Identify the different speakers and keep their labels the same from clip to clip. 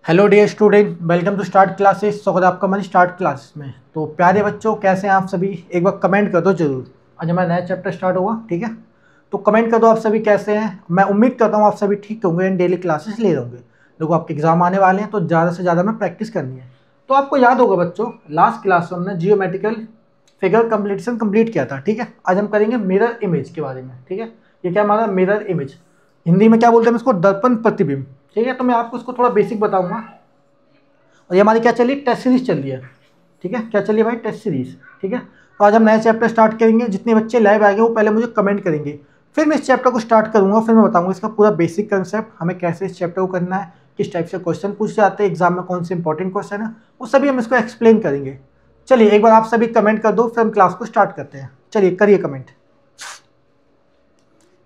Speaker 1: Hello dear student, welcome to start classes. स्वागत है आपका हमारी स्टार्ट क्लास में। तो प्यारे बच्चों, कैसे हैं आप सभी? एक बार कमेंट कर दो जरूर। आज हमारा नया चैप्टर स्टार्ट होगा, ठीक है? तो कमेंट कर दो आप सभी कैसे हैं। मैं उम्मीद करता हूँ आप सभी ठीक होंगे एंड डेली क्लासेस ले रहे होंगे। देखो, आपके एग्जाम आने वाले हैं तो ज़्यादा से ज़्यादा में प्रैक्टिस करनी है। तो आपको याद होगा बच्चों, लास्ट क्लास में हमने जियोमेट्रिकल फिगर कंप्लीटेशन कंप्लीट किया था, ठीक है? आज हम करेंगे मिरर इमेज के बारे में, ठीक है? ये क्या हमारा मिरर इमेज, हिंदी में क्या बोलते हैं इसको? दर्पण प्रतिबिंब, ठीक है? तो मैं आपको इसको थोड़ा बेसिक बताऊंगा। और ये हमारी क्या चली? टेस्ट सीरीज चल रही है, ठीक है? क्या चलिए भाई? टेस्ट सीरीज, ठीक है? तो आज हम नया चैप्टर स्टार्ट करेंगे। जितने बच्चे लाइव आएंगे वो पहले मुझे कमेंट करेंगे, फिर मैं इस चैप्टर को स्टार्ट करूंगा। फिर मैं बताऊंगा इसका पूरा बेसिक कंसेप्ट, हमें कैसे इस चैप्टर को करना है, किस टाइप से क्वेश्चन पूछ जाते हैं एग्जाम में, कौन से इंपॉर्टेंट क्वेश्चन है, वो सभी हम इसको एक्सप्लेन करेंगे। चलिए एक बार आप सभी कमेंट कर दो, फिर हम क्लास को स्टार्ट करते हैं। चलिए करिए कमेंट,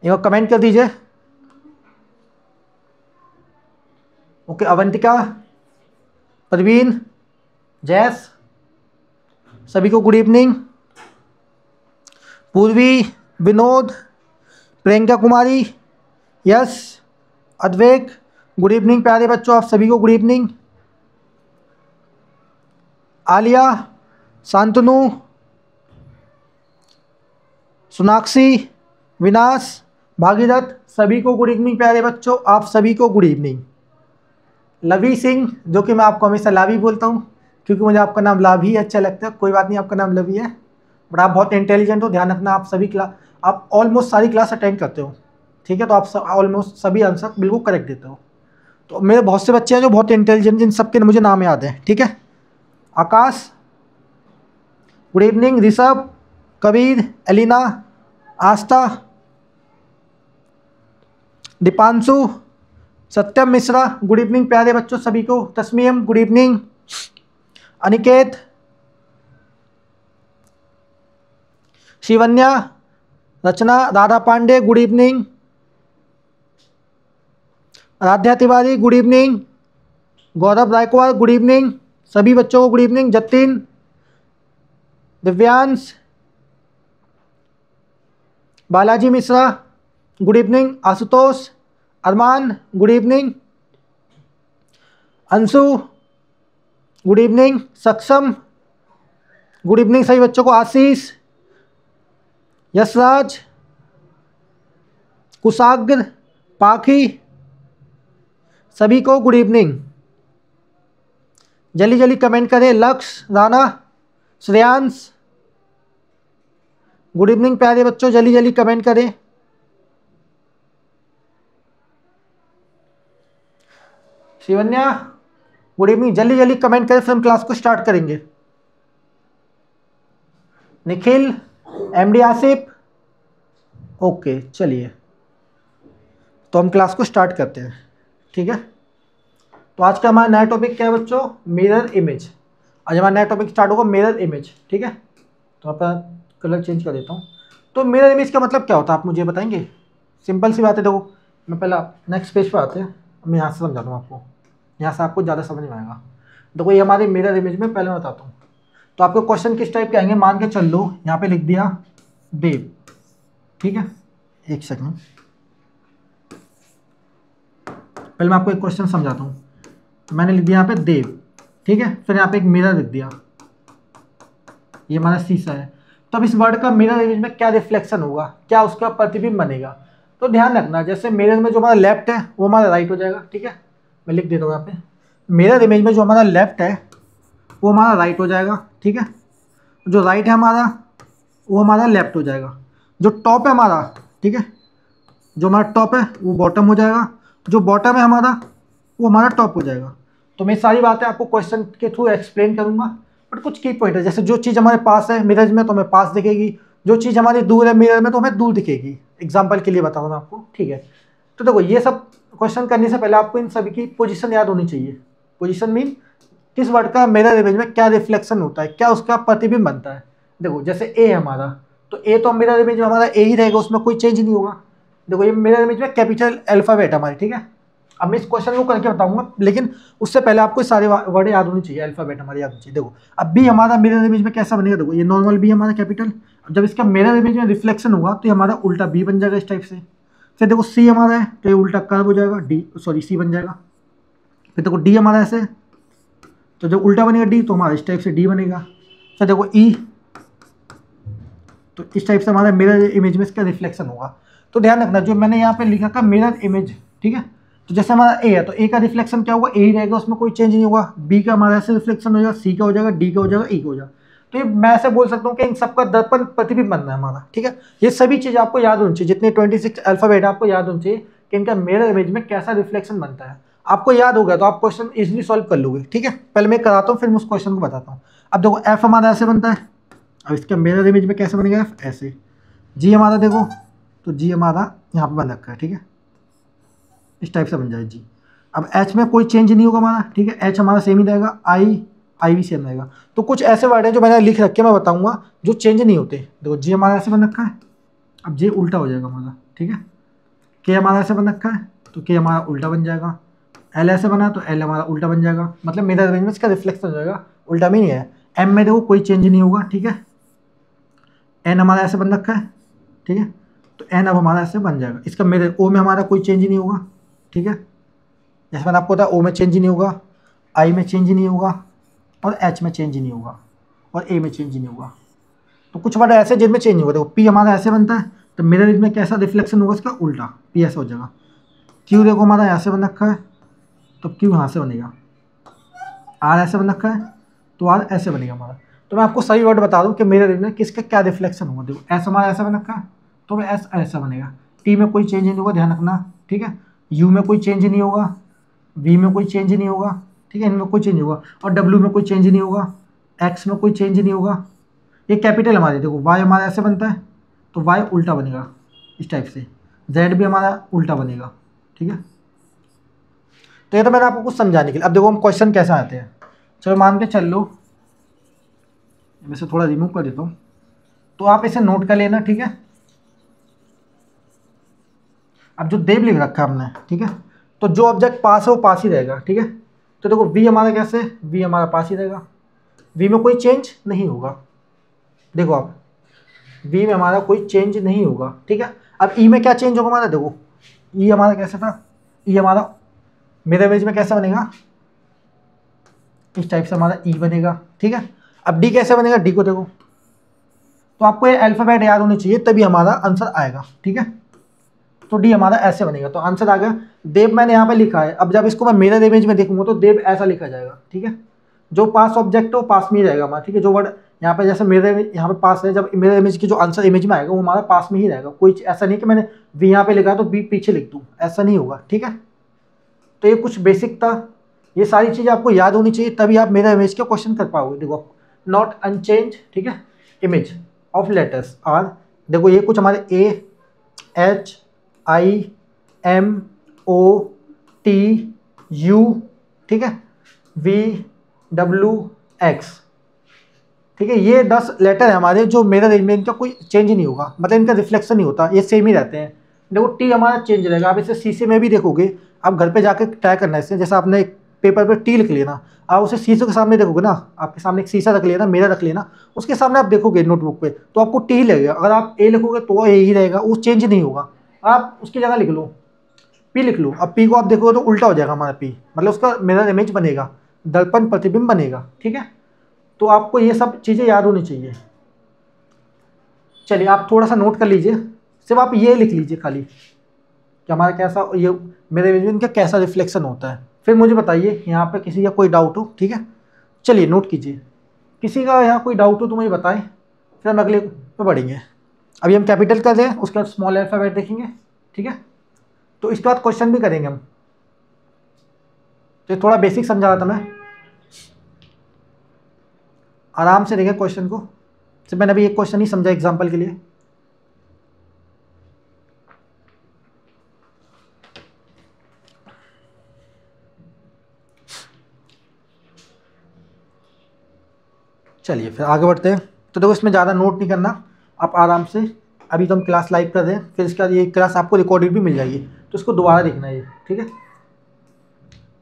Speaker 1: एक बार कमेंट कर दीजिए। ओके, अवंतिका, प्रवीण, जैस, सभी को गुड इवनिंग। पूर्वी, Vinod, Priyanka Kumari, yes, अद्वैक, good evening प्यारे बच्चों, आप सभी को गुड इवनिंग। आलिया, शांतनु, सोनाक्षी, विनाश, भागीरथ, सभी को गुड इवनिंग प्यारे बच्चों, आप सभी को गुड इवनिंग। लवी सिंह, जो कि मैं आपको हमेशा लावी बोलता हूँ क्योंकि मुझे आपका नाम लाभी अच्छा लगता है। कोई बात नहीं, आपका नाम लवी है, बट आप बहुत इंटेलिजेंट हो। ध्यान रखना, आप सभी क्लास, आप ऑलमोस्ट सारी क्लास अटेंड करते हो, ठीक है? तो आप ऑलमोस्ट सभी आंसर बिल्कुल करेक्ट देते हो। तो मेरे बहुत से बच्चे हैं जो बहुत इंटेलिजेंट, जिन सबके मुझे नाम याद है, ठीक है? Akash, good evening. Rishabh, Kabir, Elina, Aastha, Deepanshu, Satyam Mishra, good evening प्यारे बच्चों सभी को। Tasmeem, good evening. Aniket, Shivanya, Rachna, Radha Pandey, good evening. Radhya Tiwari, good evening. Gaurav Raikwar, good evening. सभी बच्चों को good evening. Jatin, Divyansh, Balaji Mishra, good evening. Ashutosh, Arman, good evening. Anshu, good evening. Saksham, good evening सभी बच्चों को। आशीष, यशराज, कुशाग्र, पाखी, सभी को गुड इवनिंग। जल्दी जल्दी कमेंट करें। लक्ष्य, राणा, श्रेयांश, गुड इवनिंग प्यारे बच्चों, जल्दी जल्दी कमेंट करें। शिवन्या, गुड इवनिंग, जल्दी जल्दी कमेंट करें, फिर हम क्लास को स्टार्ट करेंगे। निखिल, एमडी आसिफ, ओके चलिए तो हम क्लास को स्टार्ट करते हैं, ठीक है? तो आज का हमारा नया टॉपिक क्या है बच्चों? Mirror image. आज हमारा नया टॉपिक स्टार्ट होगा मिरर इमेज, ठीक है? तो अपना कलर चेंज कर देता हूँ। तो मिरर इमेज का मतलब क्या होता है आप मुझे बताएंगे? सिंपल सी बात है, देखो मैं पहला नेक्स्ट पेज पर आते हैं, मैं यहाँ से समझाता हूँ आपको, यहाँ से आपको ज़्यादा समझ में आएगा। देखो ये हमारे मिरर इमेज में पहले मैं बताता हूँ। तो आपको क्वेश्चन किस टाइप के आएंगे? मान के चल लो, यहाँ पे लिख दिया देव, ठीक है? एक सेकंड, पहले मैं आपको एक क्वेश्चन समझाता हूँ। मैंने लिख दिया यहाँ पे देव, ठीक है? फिर यहाँ पे एक मिरर लिख दिया, ये हमारा शीशा है। तो अब इस वर्ड का मिरर इमेज में क्या रिफ्लेक्शन होगा, क्या उसका प्रतिबिंब बनेगा? तो ध्यान रखना, जैसे मिरर में जो हमारा लेफ्ट है वो हमारा राइट हो जाएगा, ठीक है? मैं लिख देता हूँ यहाँ पे, मिरर इमेज में जो हमारा लेफ्ट है वो हमारा राइट हो जाएगा, ठीक है? जो राइट है हमारा वो हमारा लेफ्ट हो जाएगा। जो टॉप है हमारा, ठीक है, जो हमारा टॉप है वो बॉटम हो जाएगा। जो बॉटम है हमारा वो हमारा टॉप हो जाएगा। तो मैं सारी बातें आपको क्वेश्चन के थ्रू एक्सप्लेन करूंगा, बट कुछ की पॉइंट है, जैसे जो चीज़ हमारे पास है मिरर में तो हमें पास दिखेगी, जो चीज़ हमारी दूर है मिरर में तो हमें दूर दिखेगी। एग्जाम्पल के लिए बता रहा हूँ आपको, ठीक है? तो देखो ये सब क्वेश्चन करने से पहले आपको इन सभी की पोजीशन याद होनी चाहिए। पोजीशन मीन किस वर्ड का मिरर इमेज में क्या रिफ्लेक्शन होता है, क्या उसका प्रतिबिंब बनता है। देखो जैसे ए है हमारा, तो ए तो मिरर इमेज में हमारा ए ही रहेगा, उसमें कोई चेंज नहीं होगा। देखो ये मिरर इमेज में कैपिटल अल्फाबेट हमारी, ठीक है? अब मैं इस क्वेश्चन को करके बताऊंगा, लेकिन उससे पहले आपको सारे वर्ड याद होनी चाहिए, अल्फाबेट हमारे याद होनी चाहिए। देखो अब बी हमारा मिरर इमेज में कैसा बनेगा? देखो ये नॉर्मल बी हमारा कैपिटल, अब जब इसका मिरर इमेज में रिफ्लेक्शन होगा तो ये हमारा उल्टा बी बन जाएगा इस टाइप से। फिर देखो सी हमारा है तो ये उल्टा कर्व हो जाएगा, डी सॉरी सी बन जाएगा, फिर देखो डी हमारा ऐसे, तो जब उल्टा बनेगा डी तो हमारा इस टाइप से डी बनेगा। फिर देखो ई, तो इस टाइप से हमारा मिरर इमेज में इसका रिफ्लेक्शन होगा। तो ध्यान रखना जो मैंने यहाँ पे लिखा था मिरर इमेज, ठीक है, तो जैसे हमारा ए है तो ए का रिफ्लेक्शन क्या होगा, ए ही रहेगा, उसमें कोई चेंज नहीं होगा। बी का हमारा ऐसे रिफ्लेक्शन हो जाएगा, सी का हो जाएगा, डी का हो जाएगा, ई का हो जाएगा। तो ये मैं ऐसे बोल सकता हूँ कि इन सबका दर्पण प्रतिबिंब बनना है हमारा, ठीक है। ये सभी चीज़ आपको याद होनी चाहिए, जितने 26 अल्फाबेट आपको याद होनी चाहिए कि इनका मिरर इमेज में कैसा रिफ्लेक्शन बनता है। आपको याद हो गया तो आप क्वेश्चन इजीली सॉल्व कर लोगे, ठीक है। पहले मैं कराता हूँ फिर मैं उस क्वेश्चन को बताता हूँ। अब देखो एफ हमारा ऐसे बनता है, अब इसका मिरर इमेज में कैसे बनेगा एफ, ऐसे। जी हमारा देखो, तो जी हमारा यहाँ पे बन रखा है, ठीक है, इस टाइप से बन जाए जी। अब एच में कोई चेंज नहीं होगा हमारा, ठीक है, एच हमारा सेम ही रहेगा, आई भी सेम रहेगा। तो कुछ ऐसे वर्ड हैं जो मैंने लिख रखे मैं बताऊंगा जो चेंज नहीं होते। देखो जी हमारा ऐसे बन रखा है, अब जे उल्टा हो जाएगा हमारा, ठीक है। के हमारा ऐसे बन रखा है तो के हमारा उल्टा बन जाएगा। एल ऐसे बना तो एल हमारा उल्टा बन जाएगा, मतलब मिरर इमेज में इसका रिफ्लेक्शन हो जाएगा, उल्टा भी नहीं है। एम में देखो कोई चेंज नहीं होगा, ठीक है। एन हमारा ऐसे बन रखा है, ठीक है, तो एन अब हमारा ऐसे बन जाएगा। इसका मिरर ओ में हमारा कोई चेंज नहीं होगा, ठीक है, जैसे मैंने आपको बताया ओ में चेंज नहीं होगा, आई में चेंज नहीं होगा, और एच में चेंज नहीं होगा, और ए में चेंज नहीं होगा। तो कुछ वर्ड ऐसे जिनमें चेंज होगा। देखो पी हमारा ऐसे बनता है तो मिरर इमेज में कैसा रिफ्लेक्शन होगा इसका, उल्टा, पी ऐसा हो जाएगा। क्यू देखो हमारा ऐसे बन रखा है तो क्यू यहाँ से बनेगा। आर ऐसे बन रखा है तो आर ऐसे बनेगा हमारा। तो मैं आपको सही वर्ड बता दूं कि मिरर इमेज में किसका क्या रिफ्लेक्शन होगा। देखो एस हमारा ऐसा बन रखा है तो एस ऐसा बनेगा। टी में कोई चेंज नहीं होगा, ध्यान रखना, ठीक है। यू में कोई चेंज नहीं होगा, वी में कोई चेंज नहीं होगा, ठीक है, इनमें कोई चेंज नहीं होगा, और डब्ल्यू में कोई चेंज नहीं होगा, एक्स में कोई चेंज नहीं होगा। ये कैपिटल हमारे, देखो वाई हमारा ऐसे बनता है तो वाई उल्टा बनेगा इस टाइप से, जेड भी हमारा उल्टा बनेगा, ठीक है। तो ये तो मैंने आपको कुछ समझाने के लिए। अब देखो हम क्वेश्चन कैसे आते हैं, चलो मान के चल लो, मैं इसे थोड़ा रिमूव कर देता हूँ, तो आप इसे नोट कर लेना, ठीक है। अब जो देव लिख रखा है हमने, ठीक है, तो जो ऑब्जेक्ट पास है वो पास ही रहेगा, ठीक है। तो देखो वी हमारा कैसे, वी हमारा पास ही रहेगा, वी में कोई चेंज नहीं होगा। देखो आप वी में हमारा कोई चेंज नहीं होगा, ठीक है। अब ई में क्या चेंज होगा हमारा, देखो ई हमारा कैसे था, ई हमारा मिरर इमेज में कैसा बनेगा, इस टाइप से हमारा ई बनेगा, ठीक है। अब डी कैसे बनेगा, डी को देखो, तो आपको ये अल्फाबेट याद होनी चाहिए तभी हमारा आंसर आएगा, ठीक है। तो डी हमारा ऐसे बनेगा, तो आंसर आ गया। देव मैंने यहाँ पे लिखा है, अब जब इसको मैं मिरर इमेज में देखूंगा तो देव ऐसा लिखा जाएगा, ठीक है। जो पास ऑब्जेक्ट है वो पास में ही रहेगा हमारा, ठीक है। जो वर्ड यहाँ पे जैसे मिरर यहाँ पे पास है, जब मिरर इमेज की जो आंसर इमेज में आएगा वो हमारा पास में ही रहेगा। कोई ऐसा नहीं कि मैंने वी यहाँ पे लिखा है तो बी पीछे लिख दूँ, ऐसा नहीं होगा, ठीक है। तो ये कुछ बेसिक था, ये सारी चीज़ें आपको याद होनी चाहिए तभी आप मिरर इमेज के क्वेश्चन कर पाओगे। देखो नॉट अनचेंज, ठीक है, इमेज ऑफ लेटर्स आर, देखो ये कुछ हमारे A H I M O T U, ठीक है, वी डब्ल्यू एक्स, ठीक है। ये 10 लेटर है हमारे जो मिरर इमेज में इनका कोई चेंज नहीं होगा, मतलब इनका रिफ्लेक्शन नहीं होता, ये सेम ही रहते हैं। देखो टी हमारा चेंज रहेगा, आप इसे शीशे में भी देखोगे, आप घर पे जाके ट्राई करना इससे, जैसे आपने एक पेपर पर टी लिख लिया ना, आप उसे शीशे के सामने देखोगे ना, आपके सामने एक शीशा रख लेना, मिरर रख लेना, उसके सामने आप देखोगे नोटबुक पे तो आपको टी लगेगा। अगर आप ए लिखोगे तो ए ही रहेगा, वो चेंज नहीं होगा। आप उसकी जगह लिख लो पी लिख लो, अब पी को आप देखोगे तो उल्टा हो जाएगा हमारा पी, मतलब उसका मिरर इमेज बनेगा, दर्पण प्रतिबिंब बनेगा, ठीक है। तो आपको ये सब चीज़ें याद होनी चाहिए। चलिए आप थोड़ा सा नोट कर लीजिए, सिर्फ आप ये लिख लीजिए खाली कि हमारा कैसा ये मिरर इमेज का कैसा रिफ्लेक्शन होता है। फिर मुझे बताइए यहाँ पे किसी का कोई डाउट हो, ठीक है। चलिए नोट कीजिए, किसी का यहाँ कोई डाउट हो तो मुझे बताएं, फिर हम अगले पे बढ़ेंगे। अभी हम कैपिटल कर रहे हैं, उसके बाद स्मॉल अल्फाबेट देखेंगे, ठीक है। तो इसके बाद क्वेश्चन भी करेंगे हम, तो थोड़ा बेसिक समझा रहा था मैं, आराम से देखें क्वेश्चन को। सिर्फ मैंने अभी एक क्वेश्चन ही समझा एग्जाम्पल के लिए। चलिए फिर आगे बढ़ते हैं। तो देखो इसमें ज़्यादा नोट नहीं करना, आप आराम से, अभी तो हम क्लास लाइव कर रहे हैं, फिर इसके बाद ये क्लास आपको रिकॉर्डेड भी मिल जाएगी, तो इसको दोबारा देखना है, ठीक है।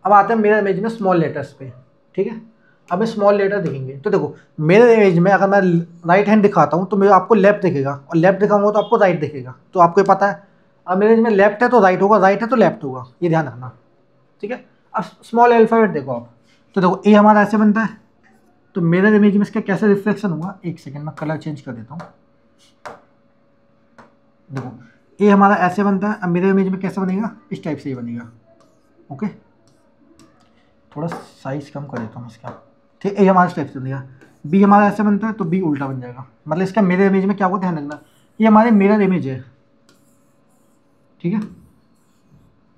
Speaker 1: अब आते हैं मिरर इमेज में स्मॉल लेटर्स पे, ठीक है। अब मैं स्मॉल लेटर देखेंगे, तो देखो मिरर इमेज में अगर मैं राइट हैंड दिखाता हूँ तो मेरे आपको लेफ्ट दिखेगा, और लेफ्ट दिखाऊंगा तो आपको राइट दिखेगा, तो आपको पता है। अब मिरर में लेफ्ट है तो राइट होगा, राइट है तो लेफ्ट होगा, ये ध्यान रखना, ठीक है। अब स्मॉल अल्फ़ाबेट देखो आप, तो देखो ए हमारा ऐसे बनता है, तो मिरर इमेज में इसका कैसे रिफ्लेक्शन होगा, एक सेकेंड में कलर चेंज कर देता हूँ। देखो ए हमारा ऐसे बनता है, अब मिरर इमेज में कैसे बनेगा, इस टाइप से ये बनेगा। ओके, थोड़ा साइज कम कर देता हूँ इसका, ठीक। ए हमारा इस टाइप से बनेगा। बी हमारा ऐसे बनता है, तो बी उल्टा बन जाएगा। मतलब इसका मिरर इमेज में क्या होगा, ध्यान रखना, ये हमारे मिरर इमेज है, ठीक है।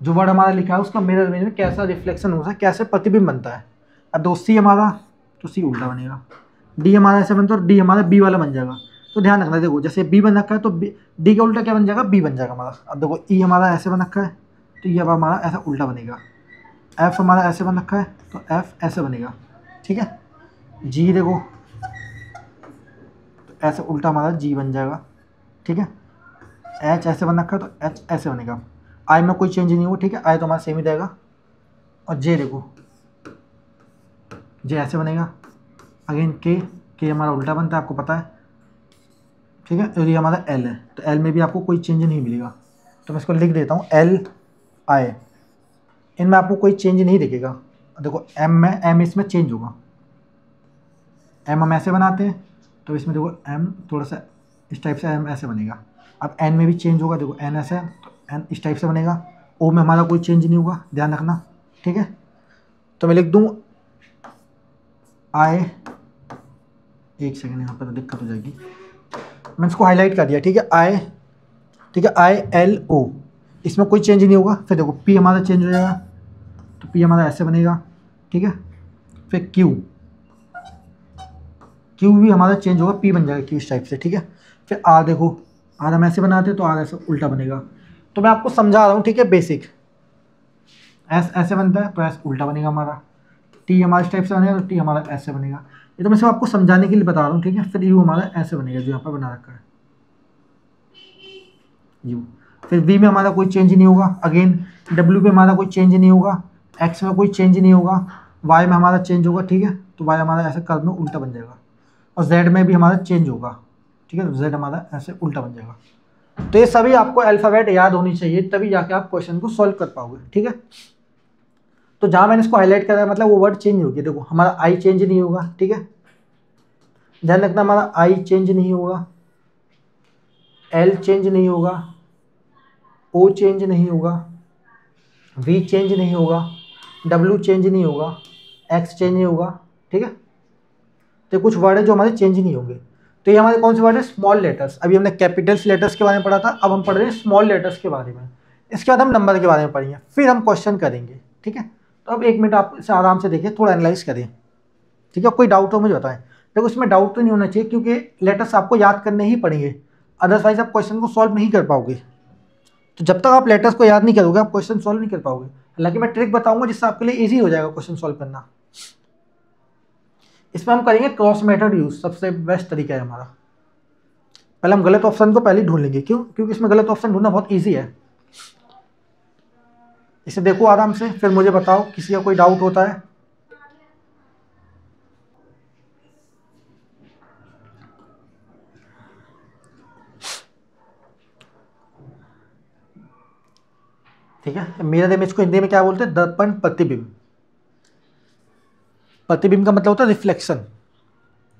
Speaker 1: जो वर्ड हमारा लिखा है उसका मिरर इमेज में कैसा रिफ्लेक्शन होता है, कैसे प्रतिबिंब बनता है। अब दो सी हमारा, तो सी उल्टा बनेगा। डी हमारा ऐसे बनता है, और डी हमारा बी वाला बन जाएगा। तो ध्यान रखना, देखो जैसे बी बन रखा है, तो डी का उल्टा क्या बन जाएगा, बी बन जाएगा हमारा। अब देखो ई हमारा ऐसे बन रखा है, तो ये अब हमारा ऐसा उल्टा बनेगा। एफ हमारा ऐसे बन रखा है, तो एफ ऐसे बनेगा, ठीक है। जी देखो, तो ऐसे उल्टा हमारा जी बन जाएगा, ठीक है। एच ऐसे बन रखा है, तो एच ऐसे बनेगा। आई में कोई चेंज नहीं होगा, ठीक है, आई तो हमारा सेम ही रहेगा। और जे देखो, जे ऐसे बनेगा। अगेन के हमारा उल्टा बनता है, आपको पता है, ठीक है। और ये हमारा एल है, तो एल में भी आपको कोई चेंज नहीं मिलेगा। तो मैं इसको लिख देता हूँ एल आई, इनमें आपको कोई चेंज नहीं दिखेगा। देखो एम में, एम इसमें चेंज होगा। एम हम ऐसे बनाते हैं, तो इसमें देखो एम थोड़ा सा इस टाइप से एम ऐसे बनेगा। अब एन में भी चेंज होगा, देखो एन ऐसे, तो एन इस टाइप से बनेगा। ओ में हमारा कोई चेंज नहीं होगा, ध्यान रखना, ठीक है। तो मैं लिख दूँ आई, एक सेकेंड, यहाँ पर तो दिक्कत हो जाएगी, मैंने इसको हाईलाइट कर दिया, ठीक है। आई, ठीक है, आई एल ओ, इसमें कोई चेंज नहीं होगा। फिर देखो पी हमारा चेंज हो जाएगा, तो पी हमारा ऐसे बनेगा, ठीक है। फिर क्यू, क्यू भी हमारा चेंज होगा, पी बन जाएगा क्यू इस टाइप से, ठीक है। फिर आर देखो, आर हम ऐसे बनाते हैं, तो आर ऐसे उल्टा बनेगा। तो मैं आपको समझा रहा हूँ, ठीक है, बेसिक। एस ऐसे बनता है, तो एस उल्टा बनेगा हमारा। टी हमारा इस टाइप से बनेगा, तो टी हमारा ऐसे बनेगा। ये तो मैं सिर्फ आपको समझाने के लिए बता रहा हूँ, ठीक है। फिर यू हमारा ऐसे बनेगा, जो यहाँ पर बना रखा है यू। फिर वी में हमारा कोई चेंज नहीं होगा। अगेन डब्ल्यू पे हमारा कोई चेंज नहीं होगा। एक्स में कोई चेंज नहीं होगा। वाई में हमारा चेंज होगा, ठीक है, तो वाई हमारा ऐसे कर्व में उल्टा बन जाएगा। और जेड में भी हमारा चेंज होगा, ठीक है, तो जेड हमारा ऐसे उल्टा बन जाएगा। तो ये सभी आपको अल्फ़ाबेट याद होनी चाहिए, तभी जाके आप क्वेश्चन को सॉल्व कर पाओगे, ठीक है। तो जहाँ मैंने इसको हाईलाइट करा है, मतलब वो वर्ड चेंज हो गया। देखो हमारा आई चेंज नहीं होगा, ठीक है, ध्यान रखना, हमारा आई चेंज नहीं होगा, एल चेंज नहीं होगा, ओ चेंज नहीं होगा, वी चेंज नहीं होगा, डब्ल्यू चेंज नहीं होगा, एक्स चेंज नहीं होगा, ठीक है। तो कुछ वर्ड है जो हमारे चेंज नहीं होंगे। तो ये हमारे कौन से वर्ड है, स्मॉल लेटर्स। अभी हमने कैपिटल्स लेटर्स के बारे में पढ़ा था, अब हम पढ़ रहे हैं स्मॉल लेटर्स के बारे में। इसके बाद हम नंबर के बारे में पढ़ेंगे, फिर हम क्वेश्चन करेंगे, ठीक है। तो अब एक मिनट आप इसे आराम से देखिए, थोड़ा एनालाइज करें, ठीक है। कोई डाउट हो मुझे बताएं। देखो इसमें डाउट तो नहीं होना चाहिए, क्योंकि लेटर्स आपको याद करने ही पड़ेंगे, अदरवाइज आप क्वेश्चन को सॉल्व नहीं कर पाओगे। तो जब तक आप लेटर्स को याद नहीं करोगे, आप क्वेश्चन सॉल्व नहीं कर पाओगे। हालांकि मैं ट्रिक बताऊंगा जिससे आपके लिए ईजी हो जाएगा क्वेश्चन सॉल्व करना। इसमें हम करेंगे क्रॉस मेथड यूज, सबसे बेस्ट तरीका है हमारा। पहले हम गलत ऑप्शन को पहले ढूंढ लेंगे, क्यों, क्योंकि इसमें गलत ऑप्शन ढूंढना बहुत ईजी है। इसे देखो आराम से, फिर मुझे बताओ किसी का कोई डाउट होता है। ठीक है, मिरर इमेज को हिंदी में क्या बोलते हैं, दर्पण प्रतिबिंब। प्रतिबिंब का मतलब होता है रिफ्लेक्शन।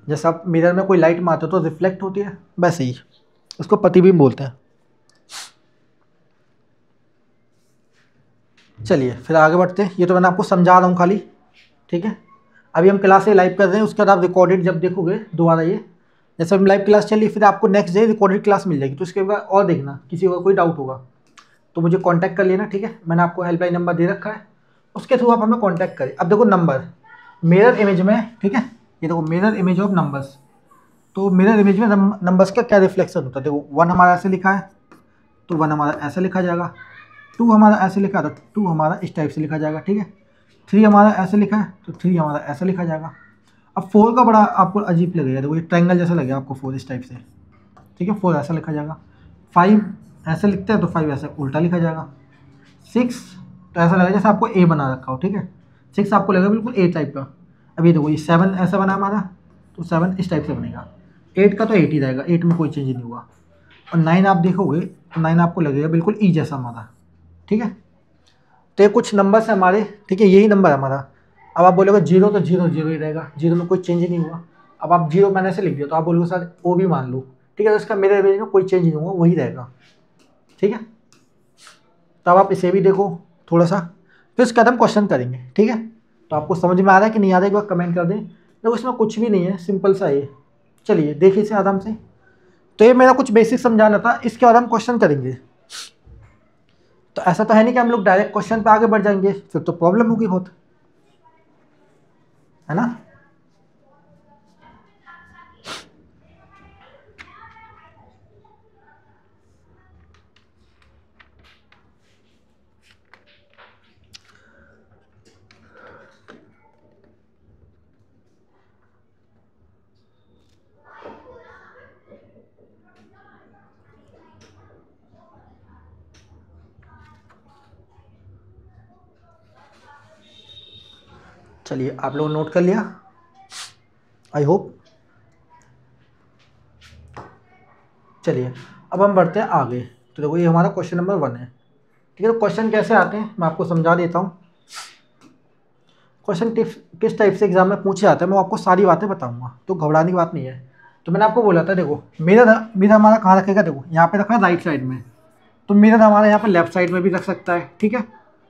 Speaker 1: जैसे आप मिरर में कोई लाइट मारते हो तो रिफ्लेक्ट होती है, वैसे ही उसको प्रतिबिंब बोलते हैं। चलिए फिर आगे बढ़ते हैं। ये तो मैंने आपको समझा रहा हूँ खाली, ठीक है। अभी हम क्लास लाइव कर रहे हैं, उसके बाद आप रिकॉर्डेड जब देखोगे दोबारा, ये जैसे हम लाइव क्लास चलिए, फिर आपको नेक्स्ट डे रिकॉर्डेड क्लास मिल जाएगी। तो इसके बाद और देखना, किसी का कोई डाउट होगा तो मुझे कांटेक्ट कर लेना, ठीक है। मैंने आपको हेल्पलाइन नंबर दे रखा है, उसके थ्रू आप हमें कांटेक्ट करें। अब देखो नंबर मिरर इमेज में, ठीक है, ये देखो मिरर इमेज ऑफ नंबर्स। तो मिरर इमेज में नंबर्स का क्या रिफ्लेक्शन होता है। देखो 1 हमारा ऐसे लिखा है, तो 1 हमारा ऐसे लिखा जाएगा। 2 हमारा ऐसे लिखा है, तो 2 हमारा इस टाइप से लिखा जाएगा, ठीक है। 3 हमारा ऐसे लिखा है, तो 3 हमारा ऐसे लिखा जाएगा। अब 4 का बड़ा आपको अजीब लगेगा, देखो ये ट्रायंगल जैसा लगेगा आपको 4 इस टाइप से, ठीक है, 4 ऐसा लिखा जाएगा। 5 ऐसे लिखते हैं, तो 5 ऐसे उल्टा लिखा जाएगा। 6 तो ऐसा लगेगा जैसे आपको ए बना रखा हो, ठीक है, 6 आपको लगेगा बिल्कुल ए टाइप का। अब ये देखो ये 7 ऐसा बना हमारा, तो 7 इस टाइप से बनेगा। 8 का तो 8 ही रहेगा, 8 में कोई चेंज नहीं हुआ। और 9 आप देखोगे तो 9 आपको लगेगा बिल्कुल ई जैसा हमारा, ठीक है। तो ये कुछ नंबर्स है हमारे, ठीक है, यही नंबर है हमारा। अब आप बोलोगे जीरो, तो जीरो जीरो ही रहेगा, जीरो में कोई चेंज ही नहीं हुआ। अब आप जीरो मैंने ऐसे लिख दिया, तो आप बोलोगे सर वो भी मान लो, ठीक है, तो इसका मिरर इमेज में कोई चेंज नहीं होगा, वही रहेगा, ठीक है। तो अब आप इसे भी देखो थोड़ा सा, फिर इसका हम क्वेश्चन करेंगे, ठीक है। तो आपको समझ में आ रहा है कि नहीं आ रहा है, एक बार कमेंट कर दें। देखो इसमें कुछ भी नहीं है, सिंपल सा ये। चलिए देखिए इसे आराम से। तो ये मेरा कुछ बेसिक समझाना था, इसके बाद हम क्वेश्चन करेंगे। तो ऐसा तो है नहीं कि हम लोग डायरेक्ट क्वेश्चन पे आगे बढ़ जाएंगे, फिर तो प्रॉब्लम होगी बहुत, है ना। चलिए आप लोग नोट कर लिया, आई होप। चलिए अब हम बढ़ते हैं आगे। तो देखो ये हमारा क्वेश्चन नंबर 1 है, ठीक है। तो क्वेश्चन कैसे आते हैं मैं आपको समझा देता हूँ। क्वेश्चन किस टाइप से एग्जाम में पूछे जाते हैं मैं आपको सारी बातें बताऊंगा, तो घबराने की बात नहीं है। तो मैंने आपको बोला था, देखो मिरर हमारा कहाँ रखेगा, देखो यहाँ पे रखा है राइट साइड में। तो मिरर हमारा यहाँ पे लेफ्ट साइड में भी रख सकता है, ठीक है,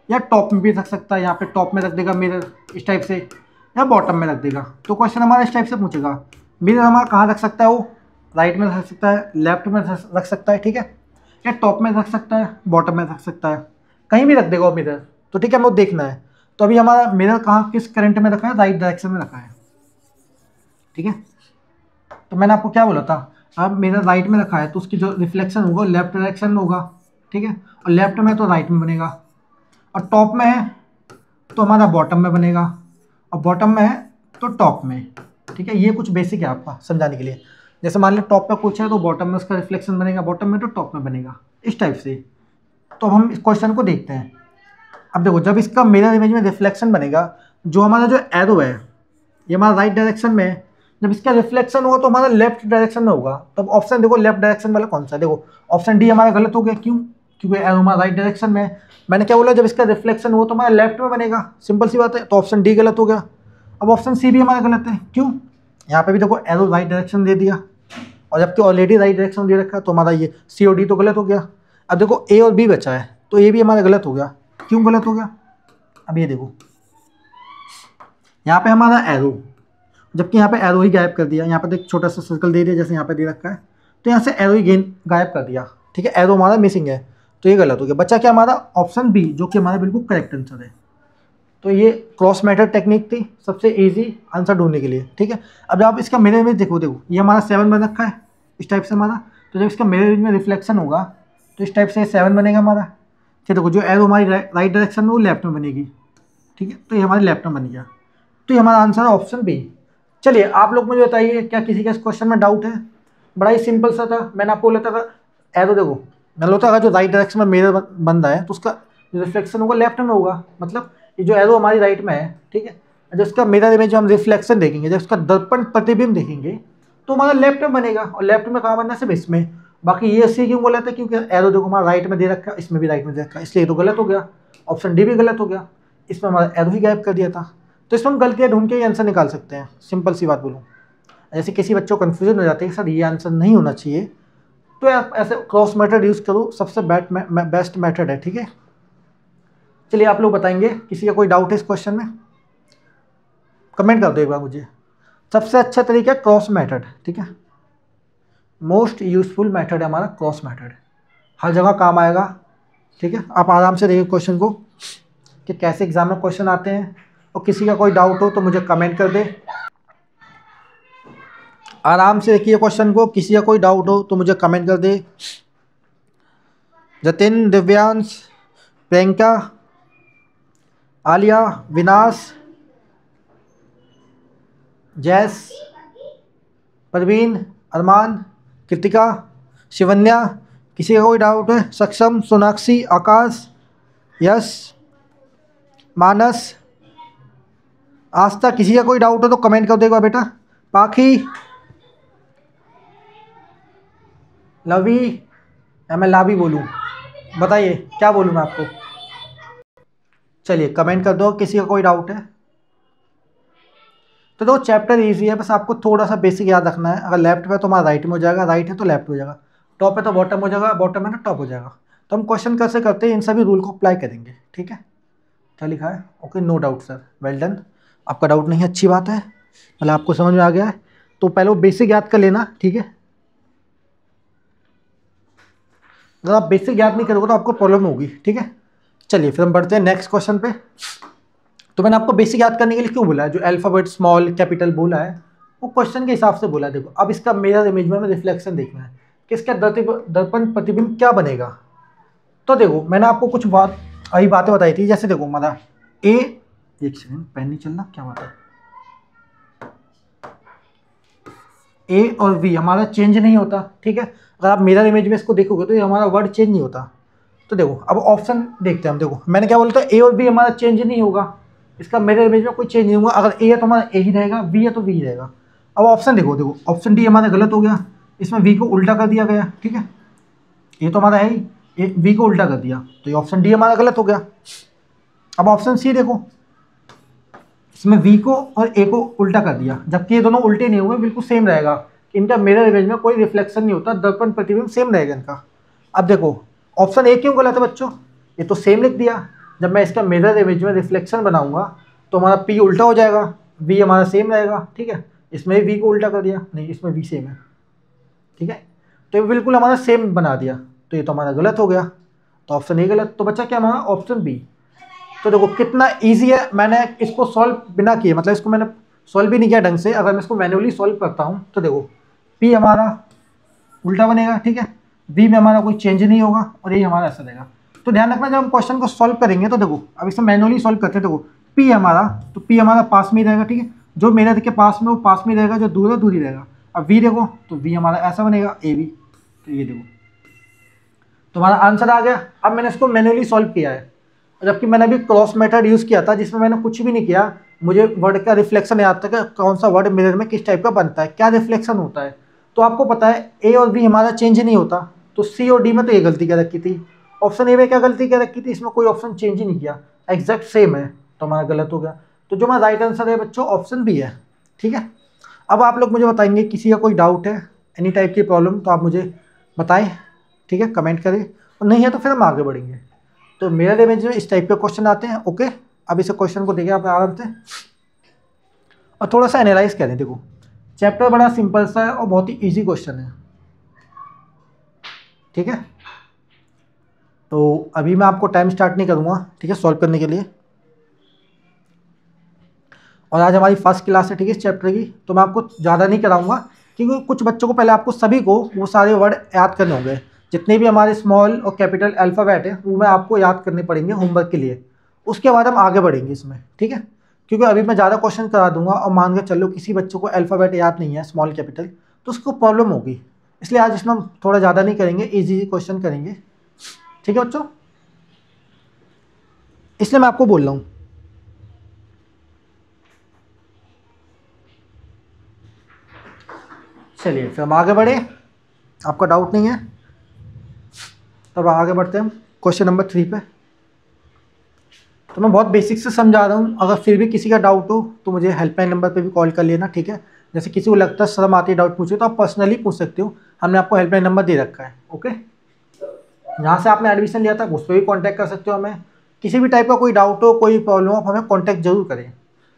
Speaker 1: या टॉप में भी रख सकता है, यहाँ पे टॉप में रख देगा मिरर इस टाइप से, या बॉटम में रख देगा। तो क्वेश्चन हमारा इस टाइप से पूछेगा, मिरर हमारा कहाँ रख सकता है, वो राइट में रख सकता है, लेफ्ट में रख सकता है, ठीक है, या टॉप में रख सकता है, बॉटम में रख सकता है, कहीं भी रख देगा वो मिरर। तो ठीक है, हमें देखना है। तो अभी हमारा मिरर कहाँ किस करंट में रखा है, राइट डायरेक्शन में रखा है, ठीक है। तो मैंने आपको क्या बोला था, अब मिरर राइट में रखा है तो उसकी जो रिफ्लेक्शन होगा लेफ्ट डायरेक्शन में होगा, ठीक है, और लेफ्ट में तो राइट में बनेगा, और टॉप में है तो हमारा बॉटम में बनेगा, और बॉटम में है तो टॉप में, ठीक है। ये कुछ बेसिक है आपका समझाने के लिए। जैसे मान लो टॉप पे कुछ है तो बॉटम में उसका रिफ्लेक्शन बनेगा, बॉटम में तो टॉप में बनेगा, इस टाइप से। तो अब हम इस क्वेश्चन को देखते हैं। अब देखो जब इसका मिरर इमेज में रिफ्लेक्शन बनेगा, जो हमारा जो एरो है ये हमारा राइट डायरेक्शन में है, जब इसका रिफ्लेक्शन होगा तो हमारा लेफ्ट डायरेक्शन में होगा। तब ऑप्शन देखो लेफ्ट डायरेक्शन वाला कौन सा है, देखो ऑप्शन डी हमारा गलत हो गया, क्यों, क्योंकि एरो हमारा राइट डायरेक्शन में है। मैंने क्या बोला, जब इसका रिफ्लेक्शन हो तो हमारा लेफ्ट में बनेगा, सिंपल सी बात है, तो ऑप्शन डी गलत हो गया। अब ऑप्शन सी भी हमारा गलत है, क्यों, यहाँ पे भी देखो एरो राइट डायरेक्शन दे दिया, और जबकि ऑलरेडी राइट डायरेक्शन दे रखा है, तो हमारा ये सी और डी तो गलत हो गया। अब देखो ए और बी बचा है, तो ए भी हमारा गलत हो गया, क्यों गलत हो गया। अब ये देखो यहाँ पे हमारा एरो, जबकि यहाँ पे एरो ही गायब कर दिया, यहाँ पे एक छोटा सा सर्कल दे दिया जैसे यहाँ पे दे रखा है, तो यहाँ से एरो ही गायब कर दिया, ठीक है, एरो हमारा मिसिंग है, तो ये गलत हो गया। बच्चा क्या हमारा ऑप्शन बी, जो कि हमारा बिल्कुल करेक्ट आंसर है। तो ये क्रॉस मैटर टेक्निक थी, सबसे ईजी आंसर ढूंढने के लिए, ठीक है। अब आप इसका मिरर इमेज देखो, देखो ये हमारा 7 बन रखा है इस टाइप से हमारा, तो जब इसका मिरर इमेज में रिफ्लेक्शन होगा तो इस टाइप से 7 बनेगा हमारा, ठीक है। देखो जो एरो हमारी राइट डायरेक्शन में वो लेफ्ट में बनेगी, ठीक है, तो ये हमारे लेफ्ट में बन गया, तो ये हमारा आंसर है ऑप्शन बी। चलिए आप लोग मुझे बताइए, क्या किसी का इस क्वेश्चन में डाउट है। बड़ा ही सिंपल सा था, मैंने आपको बोला था एरो देखो, मैंने बोला था जो राइट डायरेक्शन में मिरर बन रहा है तो उसका जो रिफ्लेक्शन होगा लेफ्ट में होगा, मतलब ये जो एरो हमारी राइट में है, ठीक है, जब इसका मिरर इमेज जो हम रिफ्लेक्शन देखेंगे, जब इसका दर्पण प्रतिबिंब देखेंगे तो हमारा लेफ्ट में बनेगा, और लेफ्ट में कहाँ बनना है, सिर्फ इसमें। बाकी ये सी क्यों बोला था, क्योंकि एरो देखो हमारा राइट में दे रखा है, इसमें भी राइट में दे रखा है, इसलिए तो गलत हो गया, ऑप्शन डी भी गलत हो गया, इसमें हमारा एरो ही गायब कर दिया था। तो इसमें हम गलतियाँ ढूंढ के ही आंसर निकाल सकते हैं, सिंपल सी बात बोलूँ। जैसे किसी बच्चों को कन्फ्यूजन हो जाती है कि सर ये आंसर नहीं होना चाहिए, तो आप ऐसे क्रॉस मेथड यूज़ करो, सबसे बेस्ट मेथड है, ठीक है। चलिए आप लोग बताएंगे, किसी का कोई डाउट है इस क्वेश्चन में, कमेंट कर दो एक बार मुझे। सबसे अच्छा तरीका है क्रॉस मेथड, ठीक है, मोस्ट यूजफुल मेथड है हमारा क्रॉस मेथड, हर जगह काम आएगा, ठीक है। आप आराम से देखिए क्वेश्चन को कि कैसे एग्जाम में क्वेश्चन आते हैं, और किसी का कोई डाउट हो तो मुझे कमेंट कर दे। आराम से देखिए क्वेश्चन को, किसी का कोई डाउट हो तो मुझे कमेंट कर दे। जतिन, दिव्यांश, प्रियंका, आलिया, विनाश, जैस, परवीन, अरमान, कृतिका, शिवन्या, किसी का कोई डाउट है, सक्षम, सोनाक्षी, आकाश, यश, मानस, आस्था, किसी का कोई डाउट हो तो कमेंट कर देगा बेटा। पाखी, लवी, या मैं लावी बोलूँ, बताइए क्या बोलूँ मैं आपको। चलिए कमेंट कर दो किसी का कोई डाउट है। तो देखो चैप्टर इजी है, बस आपको थोड़ा सा बेसिक याद रखना है। अगर लेफ्ट पे तो हमारा राइट में हो जाएगा, राइट है तो लेफ्ट हो जाएगा, टॉप है तो बॉटम हो जाएगा, बॉटम है तो टॉप हो जाएगा। तो हम क्वेश्चन कैसे करते हैं, इन सभी रूल को अप्लाई करेंगे। ठीक है, क्या लिखा है? Okay, no doubt sir, well done. आपका डाउट नहीं है, अच्छी बात है, मतलब आपको समझ में आ गया है। तो पहले वो बेसिक याद कर लेना, ठीक है। अगर आप बेसिक याद नहीं करोगे तो आपको प्रॉब्लम होगी, ठीक है। चलिए फिर हम बढ़ते हैं नेक्स्ट क्वेश्चन पे। तो मैंने आपको बेसिक याद करने के लिए क्यों बोला है, जो अल्फाबेट स्मॉल कैपिटल बोला है वो क्वेश्चन के हिसाब से बोला है। देखो अब इसका मिरर इमेज में रिफ्लेक्शन देखना है कि इसका दर्पण प्रतिबिंब क्या बनेगा। तो देखो मैंने आपको कुछ बातें बताई थी, जैसे देखो हमारा एक सेकंड, पेन नहीं चलना, क्या बात है। ए और वी हमारा चेंज नहीं होता, ठीक है। अगर आप मिरर इमेज में इसको देखोगे तो ये हमारा वर्ड चेंज नहीं होता। तो देखो अब ऑप्शन देखते हैं हम। देखो मैंने क्या बोला था, ए और बी हमारा चेंज नहीं होगा, इसका मिरर इमेज में कोई चेंज नहीं होगा। अगर ए है तो हमारा ए ही रहेगा, वी है तो वी रहेगा। अब ऑप्शन देखो, देखो ऑप्शन डी हमारा गलत हो गया, इसमें वी को उल्टा कर दिया गया, ठीक है। ये तो हमारा है ही, वी को उल्टा कर दिया, तो ये ऑप्शन डी हमारा गलत हो गया। अब ऑप्शन सी देखो, इसमें वी को और ए को उल्टा कर दिया, जबकि ये दोनों उल्टे नहीं हुए, बिल्कुल सेम रहेगा। इनका मिरर इमेज में कोई रिफ्लेक्शन नहीं होता, दर्पण प्रतिबिंब सेम रहेगा इनका। अब देखो ऑप्शन ए क्यों गलत है बच्चों, ये तो सेम लिख दिया। जब मैं इसका मिरर इमेज में रिफ्लेक्शन बनाऊंगा तो हमारा पी उल्टा हो जाएगा, वी हमारा सेम रहेगा, ठीक है। इसमें वी को उल्टा कर दिया, नहीं इसमें वी सेम है, ठीक है। तो ये बिल्कुल हमारा सेम बना दिया, तो ये तो हमारा गलत हो गया, तो ऑप्शन ए गलत। तो बच्चा क्या हमारा ऑप्शन बी। तो देखो कितना ईजी है, मैंने इसको सॉल्व बिना किए, मतलब इसको मैंने सॉल्व भी नहीं किया ढंग से। अगर मैं इसको मैन्युअली सॉल्व करता हूँ तो देखो पी हमारा उल्टा बनेगा, ठीक है। बी में हमारा कोई चेंज नहीं होगा और ये हमारा ऐसा रहेगा। तो ध्यान रखना जब हम क्वेश्चन को सॉल्व करेंगे तो देखो अब इसे मैन्युअली सॉल्व करते हैं। देखो पी हमारा, तो पी हमारा पास में ही रहेगा, ठीक है। जो मेरा के पास में वो पास में रहेगा, जो दूर है दूर ही रहेगा। अब वी देखो तो वी हमारा ऐसा बनेगा, ए बी, तो ये देखो तो हमारा आंसर आ गया। अब मैंने इसको मैन्युअली सॉल्व किया है, जबकि मैंने अभी क्रॉस मेथड यूज़ किया था जिसमें मैंने कुछ भी नहीं किया। मुझे वर्ड का रिफ्लेक्शन याद था कि कौन सा वर्ड मिरर में किस टाइप का बनता है, क्या रिफ्लेक्शन होता है। तो आपको पता है ए और बी हमारा चेंज नहीं होता, तो सी और डी में तो ये गलती क्या रखी थी, ऑप्शन ए में क्या गलती क्या रखी थी, इसमें कोई ऑप्शन चेंज ही नहीं किया, एग्जैक्ट सेम है, तो हमारा गलत हो गया। तो जो हमारा राइट आंसर है बच्चों ऑप्शन बी है, ठीक है। अब आप लोग मुझे बताएंगे किसी का कोई डाउट है, एनी टाइप की प्रॉब्लम, तो आप मुझे बताएं, ठीक है, कमेंट करें, और नहीं है तो फिर हम आगे बढ़ेंगे। तो मिरर इमेज में इस टाइप के क्वेश्चन आते हैं, ओके। अब इस क्वेश्चन को देखें आप आराम से और थोड़ा सा एनालाइज करें। देखो चैप्टर बड़ा सिंपल सा है और बहुत ही इजी क्वेश्चन है, ठीक है। तो अभी मैं आपको टाइम स्टार्ट नहीं करूँगा, ठीक है, सॉल्व करने के लिए। और आज हमारी फर्स्ट क्लास है, ठीक है, इस चैप्टर की, तो मैं आपको ज़्यादा नहीं कराऊंगा क्योंकि कुछ बच्चों को पहले आपको सभी को वो सारे वर्ड याद करने होंगे, जितने भी हमारे स्मॉल और कैपिटल अल्फ़ाबेट है वो मैं आपको याद करने पड़ेंगे होमवर्क के लिए। उसके बाद हम आगे बढ़ेंगे इसमें, ठीक है। क्योंकि अभी मैं ज़्यादा क्वेश्चन करा दूंगा और मान के चलो किसी बच्चों को अल्फ़ाबेट याद नहीं है स्मॉल कैपिटल, तो उसको प्रॉब्लम होगी। इसलिए आज इसमें हम थोड़ा ज़्यादा नहीं करेंगे, ईजी क्वेश्चन करेंगे, ठीक है बच्चों। इसलिए मैं आपको बोल रहा हूँ। चलिए फिर हम आगे बढ़े, आपका डाउट नहीं है, तब आगे बढ़ते हैं हम क्वेश्चन नंबर 3 पे। तो मैं बहुत बेसिक से समझा रहा हूँ, अगर फिर भी किसी का डाउट हो तो मुझे हेल्पलाइन नंबर पे भी कॉल कर लेना, ठीक है। जैसे किसी को लगता है शर्म आती है डाउट पूछे तो आप पर्सनली पूछ सकते हो, हमने आपको हेल्पलाइन नंबर दे रखा है, ओके। यहाँ से आपने एडमिशन लिया था उस पर भी कॉन्टैक्ट कर सकते हो हमें, किसी भी टाइप का कोई डाउट हो कोई प्रॉब्लम हो आप हमें कॉन्टैक्ट जरूर करें।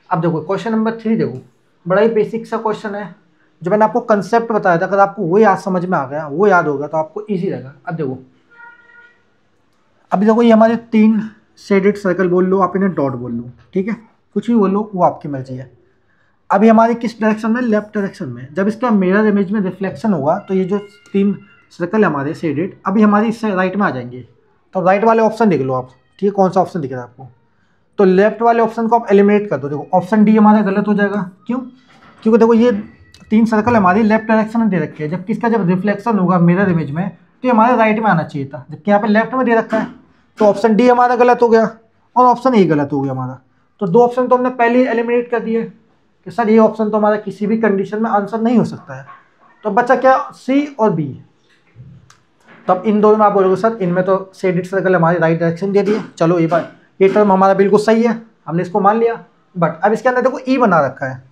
Speaker 1: अब देखो क्वेश्चन नंबर 3 देखो, बड़ा ही बेसिक सा क्वेश्चन है। जो मैंने आपको कंसेप्ट बताया था, अगर आपको वो याद समझ में आ गया, वो याद होगा तो आपको ईजी रहेगा। अब देखो अभी देखो ये हमारे 3 शेडेड सर्कल बोल लो, आप इन्हें डॉट बोल लो, ठीक है, कुछ भी बोल लो, वो आपकी मर्जी है। अभी हमारी किस डायरेक्शन में, लेफ्ट डायरेक्शन में। जब इसका मिरर इमेज में रिफ्लेक्शन होगा तो ये जो 3 सर्कल है हमारे शेडेड, अभी हमारी इससे राइट में आ जाएंगे। तो राइट वाले ऑप्शन देख लो आप, ठीक है, कौन सा ऑप्शन दिख रहा है आपको। तो लेफ्ट वाले ऑप्शन को आप एलिमिनेट कर दो। देखो ऑप्शन डी हमारा गलत हो जाएगा, क्यों, क्योंकि देखो ये 3 सर्कल हमारी लेफ्ट डायरेक्शन में दे रखे हैं, जबकि इसका जब रिफ्लेक्शन होगा मिरर इमेज में तो ये हमारे राइट में आना चाहिए था, जबकि यहाँ पे लेफ्ट में दे रखा है। तो ऑप्शन डी हमारा गलत हो गया और ऑप्शन ए गलत हो गया हमारा। तो 2 ऑप्शन तो हमने पहले ही एलिमिनेट कर दिए कि सर ये ऑप्शन तो हमारा किसी भी कंडीशन में आंसर नहीं हो सकता है। तो बच्चा क्या, सी और बी। तो अब इन दोनों में आप बोलोगे सर इनमें तो शेडेड सर्कल हमारी राइट डायरेक्शन दे दिए, चलो ये बात ये टर्म हमारा बिल्कुल सही है, हमने इसको मान लिया। बट अब इसके अंदर देखो ई बना रखा है।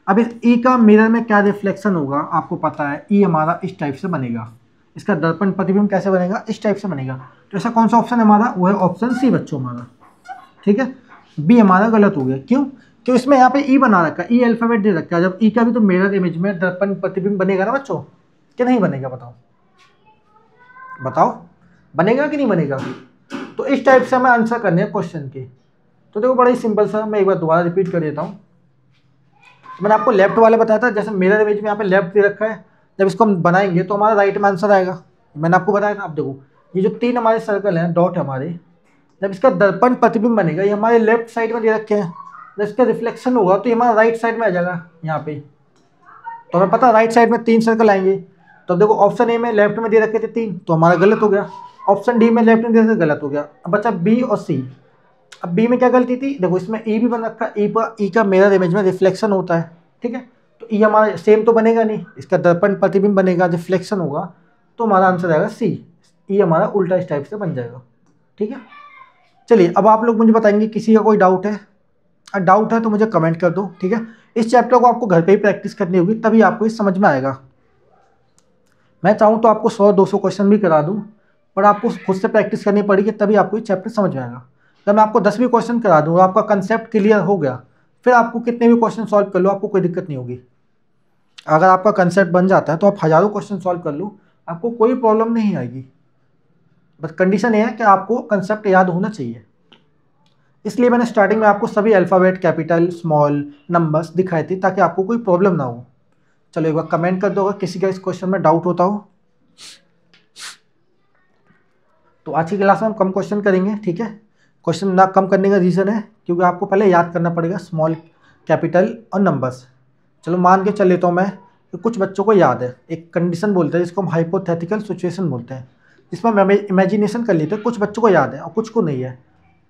Speaker 1: अब इस ई का मिरर में क्या रिफ्लेक्शन होगा आपको पता है, ई हमारा इस टाइप से बनेगा। इसका दर्पण प्रतिबिंब कैसे बनेगा, इस टाइप से बनेगा। तो ऐसा कौन सा ऑप्शन है हमारा, वो है ऑप्शन सी बच्चों हमारा। ठीक है, बी हमारा गलत हो गया। क्यों, क्यों इसमें यहाँ पे ई बना रखा है, ई अल्फाबेट दे रखा है। जब ई का भी तो मिरर इमेज में दर्पण प्रतिबिंब बनेगा ना बच्चों, कि नहीं बनेगा, बताओ बताओ, बनेगा कि नहीं बनेगा। तो इस टाइप से हमें आंसर करने हैं क्वेश्चन के। तो देखो बड़ा ही सिंपल सा, मैं एक बार दोबारा रिपीट कर देता हूँ। मैंने आपको लेफ्ट वाले बताया था, जैसे मिरर इमेज में यहाँ पे लेफ्ट दे रखा है, जब इसको हम बनाएंगे तो हमारा राइट में आंसर आएगा। मैंने आपको बताया था। आप देखो ये जो 3 हमारे सर्कल हैं, डॉट हमारे, जब इसका दर्पण प्रतिबिंब बनेगा, ये हमारे लेफ्ट साइड में दे रखे हैं। जब इसका रिफ्लेक्शन होगा तो ये हमारा राइट साइड में आ जाएगा यहाँ पे। तो हमें पता राइट साइड में 3 सर्कल आएंगे। तो देखो ऑप्शन ए में लेफ्ट में दे रखे थे 3, तो हमारा गलत हो गया। ऑप्शन डी में लेफ्ट में दे रखे गलत हो गया। अब बचा बी और सी। अब बी में क्या गलती थी, देखो इसमें ई भी बन रखा, ई का मिरर इमेज में रिफ्लेक्शन होता है। ठीक है, तो ई हमारा सेम तो बनेगा नहीं, इसका दर्पण प्रतिबिंब बनेगा, रिफ्लेक्शन होगा, तो हमारा आंसर आएगा सी। ई हमारा उल्टा इस टाइप से बन जाएगा। ठीक है, चलिए अब आप लोग मुझे बताएंगे किसी का कोई डाउट है। डाउट है तो मुझे कमेंट कर दो। ठीक है, इस चैप्टर को आपको घर पे ही प्रैक्टिस करनी होगी, तभी आपको ये समझ में आएगा। मैं चाहूँ तो आपको 100-200 क्वेश्चन भी करा दूँ, पर आपको खुद से प्रैक्टिस करनी पड़ेगी, तभी आपको ये चैप्टर समझ में आएगा। अगर मैं आपको 10 भी क्वेश्चन करा दूँ और आपका कंसेप्ट क्लियर हो गया, फिर आपको कितने भी क्वेश्चन सॉल्व कर लो, आपको कोई दिक्कत नहीं होगी। अगर आपका कंसेप्ट बन जाता है तो आप हज़ारों क्वेश्चन सॉल्व कर लो, आपको कोई प्रॉब्लम नहीं आएगी। बस कंडीशन ये है कि आपको कंसेप्ट याद होना चाहिए। इसलिए मैंने स्टार्टिंग में आपको सभी अल्फ़ाबेट, कैपिटल, स्मॉल, नंबर्स दिखाए थे, ताकि आपको कोई प्रॉब्लम ना हो। चलो एक बार कमेंट कर दो अगर किसी का इस क्वेश्चन में डाउट होता हो। तो आज की क्लास में हम कम क्वेश्चन करेंगे। ठीक है, क्वेश्चन ना कम करने का रीज़न है क्योंकि आपको पहले याद करना पड़ेगा स्मॉल, कैपिटल और नंबर्स। चलो मान के चल लेता हूँ मैं कि कुछ बच्चों को याद है। एक कंडीशन बोलते हैं जिसको हम हाइपोथेटिकल सिचुएशन बोलते हैं, जिसमें हम इमेजिनेशन कर लेते हैं। कुछ बच्चों को याद है और कुछ को नहीं है,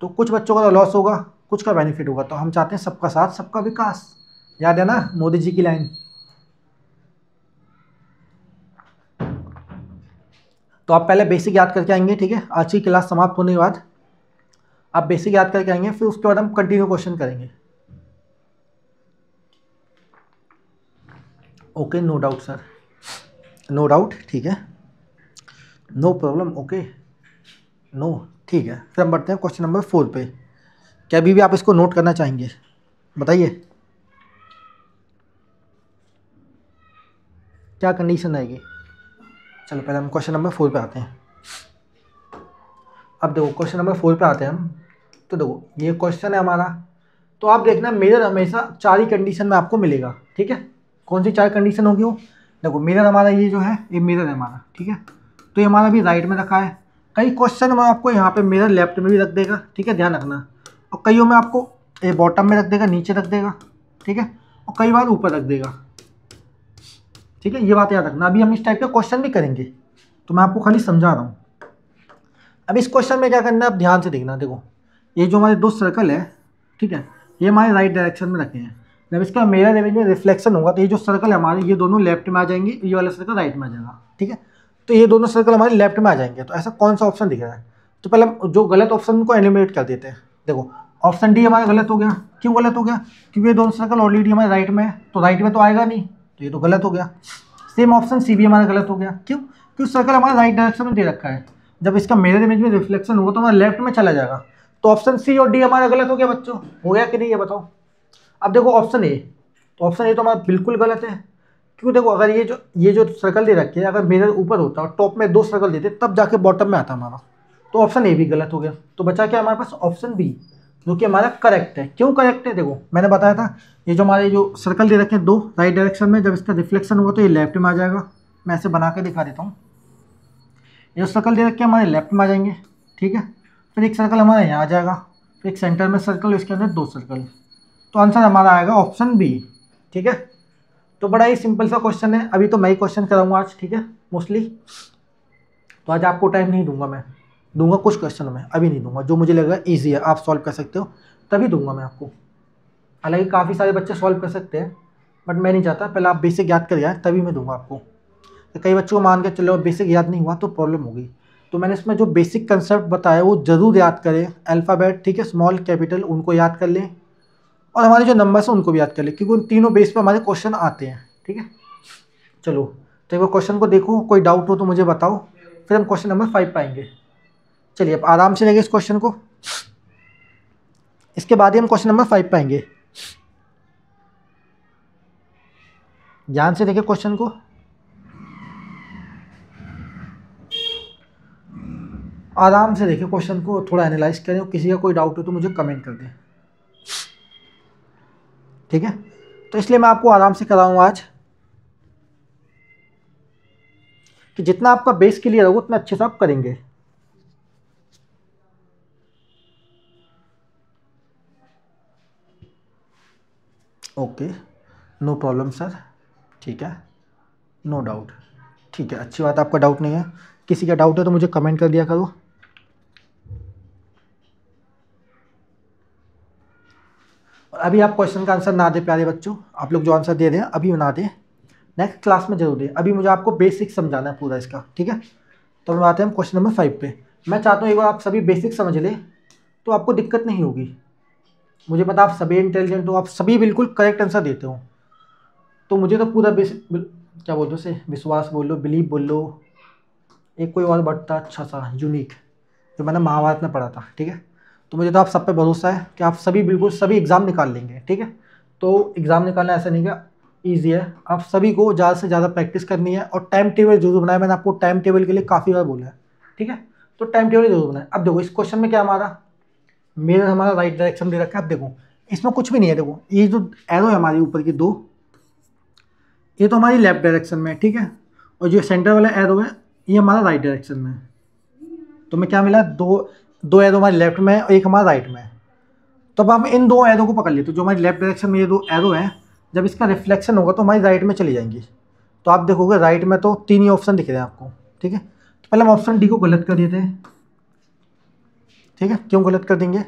Speaker 1: तो कुछ बच्चों का लॉस होगा, कुछ का बेनिफिट होगा। तो हम चाहते हैं सबका साथ सबका विकास। याद है ना मोदी जी की लाइन। तो आप पहले बेसिक याद करके आएंगे। ठीक है, आज की क्लास समाप्त होने के बाद आप बेसिक याद करके आएंगे, फिर उसके बाद हम कंटिन्यू क्वेश्चन करेंगे। Okay, no doubt sir, no doubt. ठीक है, नो प्रॉब्लम। ओके, नो, ठीक है। फिर हम बढ़ते हैं क्वेश्चन नंबर 4 पे। क्या अभी भी आप इसको नोट करना चाहेंगे, बताइए क्या कंडीशन आएगी। चलो पहले हम क्वेश्चन नंबर 4 पे आते हैं। अब देखो क्वेश्चन नंबर 4 पे आते हैं हम। तो देखो ये क्वेश्चन है हमारा। तो आप देखना मिरर हमेशा 4 ही कंडीशन में आपको मिलेगा। ठीक है, कौन सी 4 कंडीशन होगी वो, देखो मिरर हमारा ये जो है, ये मिरर है हमारा। ठीक है, तो ये हमारा भी राइट में रखा है। कई क्वेश्चन में आपको यहाँ पे मिरर लेफ्ट में भी रख देगा। ठीक है, ध्यान रखना। और कईयों में आपको ये बॉटम में रख देगा, नीचे रख देगा। ठीक है, और कई बार ऊपर रख देगा। ठीक है, ये बात याद रखना। अभी हम इस टाइप के क्वेश्चन भी करेंगे, तो मैं आपको खाली समझा रहा हूँ। अब इस क्वेश्चन में क्या करना है, आप ध्यान से देखना। देखो ये जो हमारे 2 सर्कल है, ठीक है, ये हमारे राइट डायरेक्शन में रखे हैं। जब इसका मिरर इमेज में रिफ्लेक्शन होगा तो ये जो सर्कल है हमारे, ये दोनों लेफ्ट में आ जाएंगे, ये वाला सर्कल राइट में आ जाएगा। ठीक है, तो ये दोनों सर्कल हमारे लेफ्ट में आ जाएंगे। तो ऐसा कौन सा ऑप्शन दिख रहा है, तो पहले हम जो गलत ऑप्शन को एलिमिनेट कर देते हैं। देखो ऑप्शन डी हमारा गलत हो गया। क्यों गलत हो गया, क्योंकि ये दोनों सर्कल ऑलरेडी हमारे राइट में है, तो राइट में तो आएगा नहीं, तो ये तो गलत हो गया। सेम ऑप्शन सी भी हमारा गलत हो गया। क्यों, क्योंकि सर्कल हमारा राइट डायरेक्शन में दे रखा है। जब इसका मिरर इमेज में रिफ्लेक्शन होगा तो हमारा लेफ्ट में चला जाएगा। तो ऑप्शन सी और डी हमारा गलत हो गया बच्चों, हो गया कि नहीं ये बताओ। अब देखो ऑप्शन ए, तो ऑप्शन ए तो हमारा बिल्कुल गलत है। क्यों, देखो अगर ये जो सर्कल दे रखे हैं, अगर मिरर ऊपर होता और टॉप में 2 सर्कल देते तब जाके बॉटम में आता हमारा, तो ऑप्शन ए भी गलत हो गया। तो बचा क्या हमारे पास, ऑप्शन बी, जो कि हमारा करेक्ट है। क्यों करेक्ट है, देखो मैंने बताया था ये जो हमारे जो सर्कल दे रखे हैं 2 राइट डायरेक्शन में, जब इसका रिफ्लेक्शन होगा तो ये लेफ्ट में आ जाएगा। मैं ऐसे बना के दिखा देता हूँ। ये सर्कल दे रखे हैं हमारे लेफ्ट में आ जाएंगे। ठीक है, फिर एक सर्कल हमारा यहाँ आ जाएगा, फिर एक सेंटर में सर्कल, इसके अंदर 2 सर्कल। तो आंसर हमारा आएगा ऑप्शन बी। ठीक है, तो बड़ा ही सिंपल सा क्वेश्चन है। अभी तो मैं ही क्वेश्चन कराऊंगा आज। ठीक है, मोस्टली तो आज आपको टाइम नहीं दूंगा, मैं दूंगा कुछ क्वेश्चन में, अभी नहीं दूंगा। जो मुझे लगेगा ईजी है, आप सॉल्व कर सकते हो, तभी दूंगा मैं आपको। हालांकि काफ़ी सारे बच्चे सॉल्व कर सकते हैं, बट मैं नहीं चाहता, पहले आप बेसिक याद कर जाए तभी मैं दूंगा आपको। तो कई बच्चों को मान के चलो बेसिक याद नहीं हुआ तो प्रॉब्लम होगी। तो मैंने इसमें जो बेसिक कंसेप्ट बताया वो ज़रूर याद करें, अल्फ़ाबेट, ठीक है, स्मॉल कैपिटल उनको याद कर लें, और हमारे जो नंबर्स हैं उनको भी याद कर लें, क्योंकि उन तीनों बेस पे हमारे क्वेश्चन आते हैं, ठीक है। चलो तो एक बार क्वेश्चन को देखो, कोई डाउट हो तो मुझे बताओ, फिर हम क्वेश्चन नंबर 5 पाएंगे। चलिए अब आराम से लेंगे इस क्वेश्चन को, इसके बाद ही हम क्वेश्चन नंबर 5 पाएंगे। ध्यान से देखिए क्वेश्चन को, आराम से देखिए क्वेश्चन को, थोड़ा एनालाइज करें, और किसी का कोई डाउट हो तो मुझे कमेंट कर दें, ठीक है। तो इसलिए मैं आपको आराम से कराऊंगा आज, कि जितना आपका बेस क्लियर होगा उतना अच्छे से आप करेंगे। ओके, नो प्रॉब्लम सर, ठीक है, नो डाउट, ठीक है, अच्छी बात, आपका डाउट नहीं है। किसी का डाउट है तो मुझे कमेंट कर दिया करो। और अभी आप क्वेश्चन का आंसर ना दें प्यारे बच्चों, आप लोग जो आंसर दे रहे हैं अभी ना दें, नेक्स्ट क्लास में जरूर दें। अभी मुझे आपको बेसिक समझाना है पूरा इसका, ठीक है। तो हम आते हैं क्वेश्चन नंबर 5 पे। मैं चाहता हूँ एक बार आप सभी बेसिक समझ लें, तो आपको दिक्कत नहीं होगी। मुझे पता आप सभी इंटेलिजेंट हो, आप सभी बिल्कुल करेक्ट आंसर देते हो, तो मुझे तो पूरा बेसिक, क्या बोलते हो उसे, विश्वास बोल लो, बिलीव बोल लो, एक कोई और वर्ड था अच्छा सा यूनिक, जो मैंने महाभारत में पढ़ा था, ठीक है। तो मुझे तो आप सब पे भरोसा है कि आप सभी बिल्कुल सभी एग्ज़ाम निकाल लेंगे, ठीक है। तो एग्ज़ाम निकालना ऐसा नहीं कि ईजी है, आप सभी को ज़्यादा से ज़्यादा प्रैक्टिस करनी है, और टाइम टेबल जरूर बनाए। मैंने आपको टाइम टेबल के लिए काफ़ी बार बोला है, ठीक है। तो टाइम टेबल जरूर बनाए। अब देखो इस क्वेश्चन में क्या हमारा मेरा हमारा राइट डायरेक्शन दे रखा है। अब देखो इसमें कुछ भी नहीं है, देखो ये जो एरो है हमारी ऊपर की दो, ये तो हमारी लेफ्ट डायरेक्शन में है, ठीक है, और जो सेंटर वाला एरो है ये हमारा राइट डायरेक्शन में है। तो हमें क्या मिला, दो एरो हमारे लेफ्ट में है और एक हमारा राइट में है। तो अब हम इन दो एरो को पकड़ लेते, जो हमारी लेफ्ट डायरेक्शन में ये दो एरो हैं, जब इसका रिफ्लेक्शन होगा तो हमारी राइट में चली जाएंगी। तो आप देखोगे राइट में तो 3 ही ऑप्शन दिख रहे हैं आपको, ठीक है। तो पहले हम ऑप्शन डी को गलत कर देते हैं, ठीक है। क्यों गलत कर देंगे,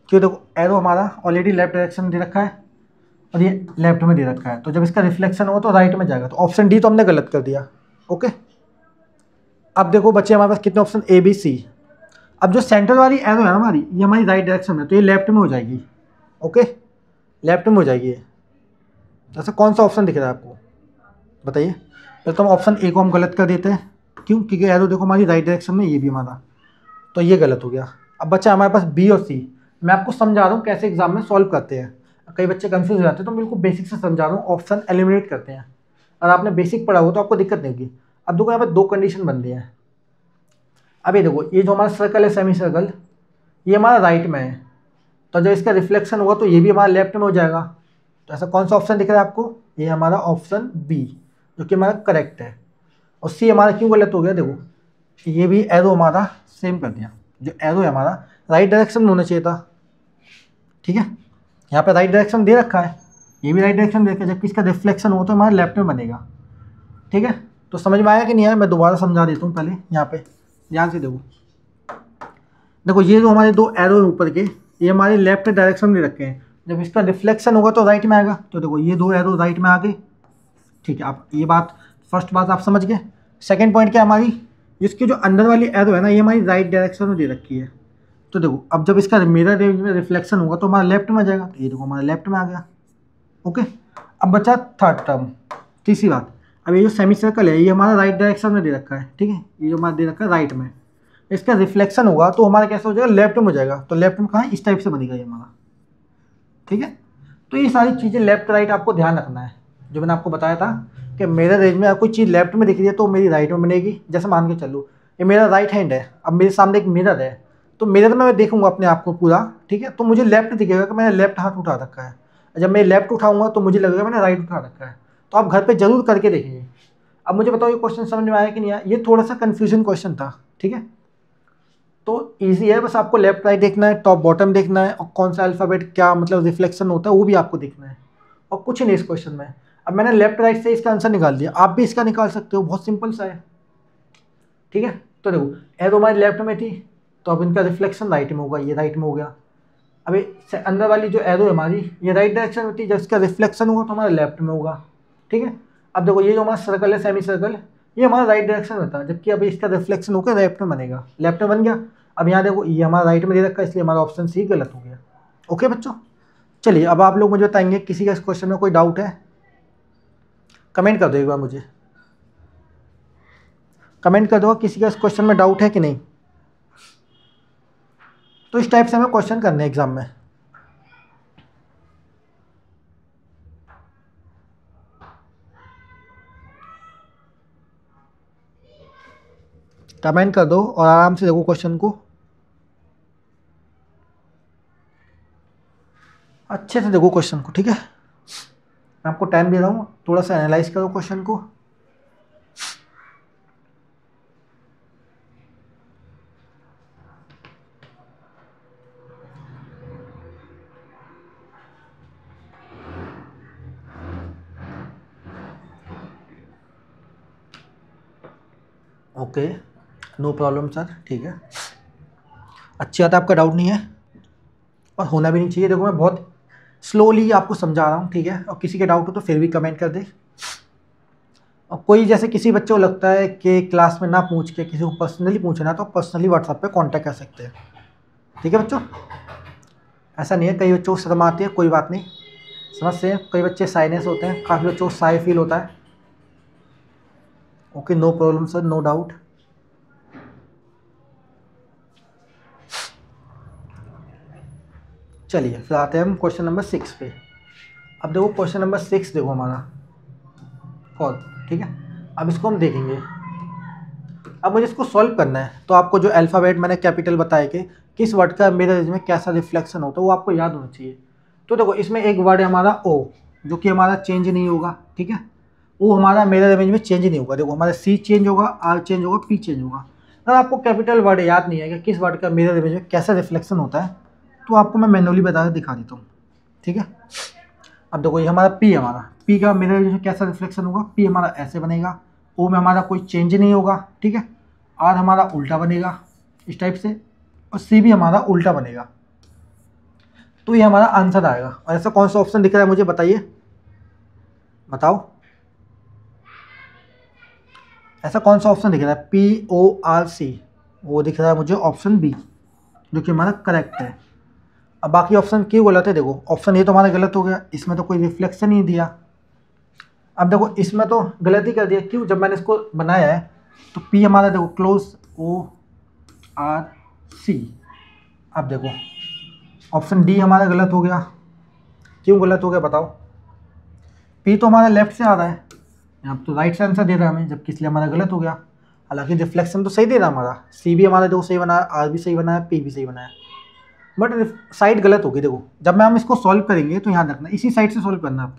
Speaker 1: क्यों, देखो एरो हमारा ऑलरेडी लेफ्ट डायरेक्शन में दे रखा है और ये लेफ्ट में दे रखा है, तो जब इसका रिफ्लेक्शन होगा तो राइट में जाएगा, तो ऑप्शन डी तो हमने गलत कर दिया, ओके। अब देखो बच्चे हमारे पास कितने ऑप्शन, ए बी सी। अब जो सेंटर वाली एरो है ना हमारी, ये हमारी राइट डायरेक्शन में, तो ये लेफ्ट में हो जाएगी, ओके, लेफ्ट में हो जाएगी ये। ऐसा कौन सा ऑप्शन दिख रहा है आपको, बताइए। पहले तो हम ऑप्शन ए को हम गलत कर देते हैं, क्यों, क्योंकि एरो देखो हमारी राइट डायरेक्शन में, ये भी हमारा, तो ये गलत हो गया। अब बच्चा हमारे पास बी और सी, मैं आपको समझा रहा हूँ कैसे एग्जाम में सॉल्व करते हैं। कई बच्चे कंफ्यूज हो जाते हैं, तो बिल्कुल बेसिक से समझा रहा हूँ, ऑप्शन एलिमिनेट करते हैं। और आपने बेसिक पढ़ा हो तो आपको दिक्कत नहीं होगी। अब देखो यहाँ पर 2 कंडीशन बन रही हैं। अब ये देखो, ये जो हमारा सर्कल है, सेमी सर्कल, ये हमारा राइट में है, तो जब इसका रिफ्लेक्शन होगा तो ये भी हमारा लेफ्ट में हो जाएगा। तो ऐसा कौन सा ऑप्शन दिख रहा है आपको, ये हमारा ऑप्शन बी, जो कि हमारा करेक्ट है। और सी हमारा क्यों गलत हो गया, देखो ये भी एरो हमारा सेम कर दिया, जो एरो है हमारा राइट डायरेक्शन में होना चाहिए था, ठीक है। यहाँ पे राइट डायरेक्शन दे रखा है, ये भी राइट डायरेक्शन दे रखा है, जबकि इसका रिफ्लेक्शन हो तो हमारा लेफ्ट में बनेगा, ठीक है। तो समझ में आया कि नहीं आया, मैं दोबारा समझा देता हूँ। पहले यहाँ पे ध्यान से देखो, देखो ये जो हमारे 2 एरो है ऊपर के, ये हमारे लेफ्ट डायरेक्शन में रखे हैं, जब इसका रिफ्लेक्शन होगा तो राइट में आएगा। तो देखो ये 2 एरो राइट में आ गए, ठीक है। आप ये बात, फर्स्ट बात आप समझ गए। सेकंड पॉइंट क्या हमारी, इसकी जो अंदर वाली एरो है ना, ये हमारी राइट डायरेक्शन में दे रखी है। तो देखो अब जब इसका मिरर इमेज में रिफ्लेक्शन होगा तो हमारा लेफ्ट में आ जाएगा, तो ये देखो हमारा लेफ्ट में आ गया, ओके। अब बचा थर्ड टर्म, तीसरी बात। अब ये जो सेमी सर्कल है ये हमारा राइट डायरेक्शन में दे रखा है, ठीक है, ये जो हमारा दे रखा है राइट में, इसका रिफ्लेक्शन होगा तो हमारा कैसे हो जाएगा, लेफ्ट में हो जाएगा। तो लेफ्ट में कहाँ, इस टाइप से बनेगा ये हमारा, ठीक है। तो ये सारी चीज़ें लेफ्ट राइट आपको ध्यान रखना है। जो मैंने आपको बताया था कि मेरे रेंज में कोई चीज़ लेफ्ट में दिख रही है तो मेरी राइट में बनेगी। जैसे मान के चलो ये मेरा राइट हैंड है, अब मेरे सामने एक मिरर है, तो मिरर में मैं देखूंगा अपने आप को पूरा, ठीक है, तो मुझे लेफ्ट दिखेगा कि मैंने लेफ्ट हाथ उठा रखा है। जब मैं लेफ्ट उठाऊंगा तो मुझे लगेगा मैंने राइट उठा रखा है। तो आप घर पे जरूर करके देखेंगे। अब मुझे बताओ ये क्वेश्चन समझ में आया कि नहीं आया, ये थोड़ा सा कन्फ्यूजन क्वेश्चन था, ठीक है। तो ईजी है, बस आपको लेफ्ट राइट देखना है, टॉप बॉटम देखना है, और कौन सा अल्फ़ाबेट क्या मतलब रिफ्लेक्शन होता है वो भी आपको देखना है, और कुछ नहीं इस क्वेश्चन में। अब मैंने लेफ्ट राइट से इसका आंसर निकाल दिया, आप भी इसका निकाल सकते हो, बहुत सिंपल सा है, ठीक है। तो देखो एरो हमारी लेफ्ट में थी, तो अब इनका रिफ्लेक्शन राइट में होगा, ये राइट में हो गया। अब अंदर वाली जो एरो है हमारी, ये राइट डायरेक्शन में थी, जब इसका रिफ्लेक्शन होगा तो हमारा लेफ्ट में होगा, ठीक है। अब देखो ये जो हमारा सर्कल है, सेमी सर्कल, ये हमारा राइट डायरेक्शन होता है, जबकि अभी इसका रिफ्लेक्शन होकर लेफ्ट में बनेगा, लेफ्ट में बन गया। अब यहाँ देखो ये हमारा राइट में दे रखा है, इसलिए हमारा ऑप्शन सी गलत हो गया। ओके बच्चों, चलिए अब आप लोग मुझे बताएंगे किसी का इस क्वेश्चन में कोई डाउट है? कमेंट कर दो एक बार, मुझे कमेंट कर दो किसी का इस क्वेश्चन में डाउट है कि नहीं। तो इस टाइप से हमें क्वेश्चन करने हैं एग्जाम में। कमेंट कर दो और आराम से देखो क्वेश्चन को, अच्छे से देखो क्वेश्चन को, ठीक है। मैं आपको टाइम दे रहा हूँ, थोड़ा सा एनालाइज करो क्वेश्चन को। ओके, नो प्रॉब्लम सर, ठीक है। अच्छी बात है, आपका डाउट नहीं है और होना भी नहीं चाहिए। देखो मैं बहुत स्लोली आपको समझा रहा हूँ, ठीक है। और किसी के डाउट हो तो फिर भी कमेंट कर दे। और कोई जैसे किसी बच्चे को लगता है कि क्लास में ना पूछ के किसी को पर्सनली पूछना, तो पर्सनली व्हाट्सएप पे कांटेक्ट कर सकते हैं, ठीक है बच्चों। ऐसा नहीं है, कई बच्चों को शर्म आती है, कोई बात नहीं, समझते हैं। कई बच्चे साइनेस होते हैं, काफ़ी बच्चों को साई फील होता है। Okay, no problem sir, no doubt. चलिए फिर आते हैं हम क्वेश्चन नंबर 6 पे। अब देखो क्वेश्चन नंबर 6 देखो हमारा कॉल, ठीक है। अब इसको हम देखेंगे। अब मुझे इसको सॉल्व करना है, तो आपको जो अल्फ़ाबेट मैंने कैपिटल बताए कि किस वर्ड का मिरर इमेज में कैसा रिफ्लेक्शन होता है, वो आपको याद होना चाहिए। तो देखो इसमें एक वर्ड है हमारा ओ, जो कि हमारा चेंज नहीं होगा, ठीक है। वो हमारा मिरर इमेज में चेंज नहीं होगा। देखो हमारा सी चेंज होगा, आर चेंज होगा, पी चेंज होगा। अगर आपको कैपिटल वर्ड याद नहीं है कि किस वर्ड का मिरर इमेज में कैसा रिफ्लेक्शन होता है, तो आपको मैं मैनुअली बता के दिखा देता हूँ, ठीक है। अब देखो ये हमारा पी, हमारा पी का मिरर इमेज में कैसा रिफ्लेक्शन होगा, पी हमारा ऐसे बनेगा, ओ में हमारा कोई चेंज नहीं होगा, ठीक है। आर हमारा उल्टा बनेगा इस टाइप से, और सी भी हमारा उल्टा बनेगा। तो ये हमारा आंसर आएगा। और ऐसा कौन सा ऑप्शन दिख रहा है मुझे बताइए, बताओ ऐसा कौन सा ऑप्शन दिख रहा है? पी ओ आर सी, वो दिख रहा है मुझे ऑप्शन बी, जो कि हमारा करेक्ट है। अब बाकी ऑप्शन क्यों गलत है? देखो ऑप्शन ये तो हमारा गलत हो गया, इसमें तो कोई रिफ्लेक्शन नहीं दिया। अब देखो इसमें तो गलत ही कर दिया, क्यों? जब मैंने इसको बनाया है तो पी हमारा देखो क्लोज ओ आर सी। अब देखो ऑप्शन डी हमारा गलत हो गया, क्यों गलत हो गया बताओ? पी तो हमारा लेफ्ट से आ रहा है, यहाँ तो राइट से आंसर दे रहा है हमें, जबकि इसलिए हमारा गलत हो गया। हालांकि रिफ्लेक्शन तो सही दे रहा है हमारा, सी भी हमारा देखो सही बनाया, आर भी सही बनाया, पी भी सही बनाया, बट साइड गलत होगी। देखो जब मैं हम इसको सॉल्व करेंगे तो ध्यान रखना इसी साइड से सॉल्व करना है।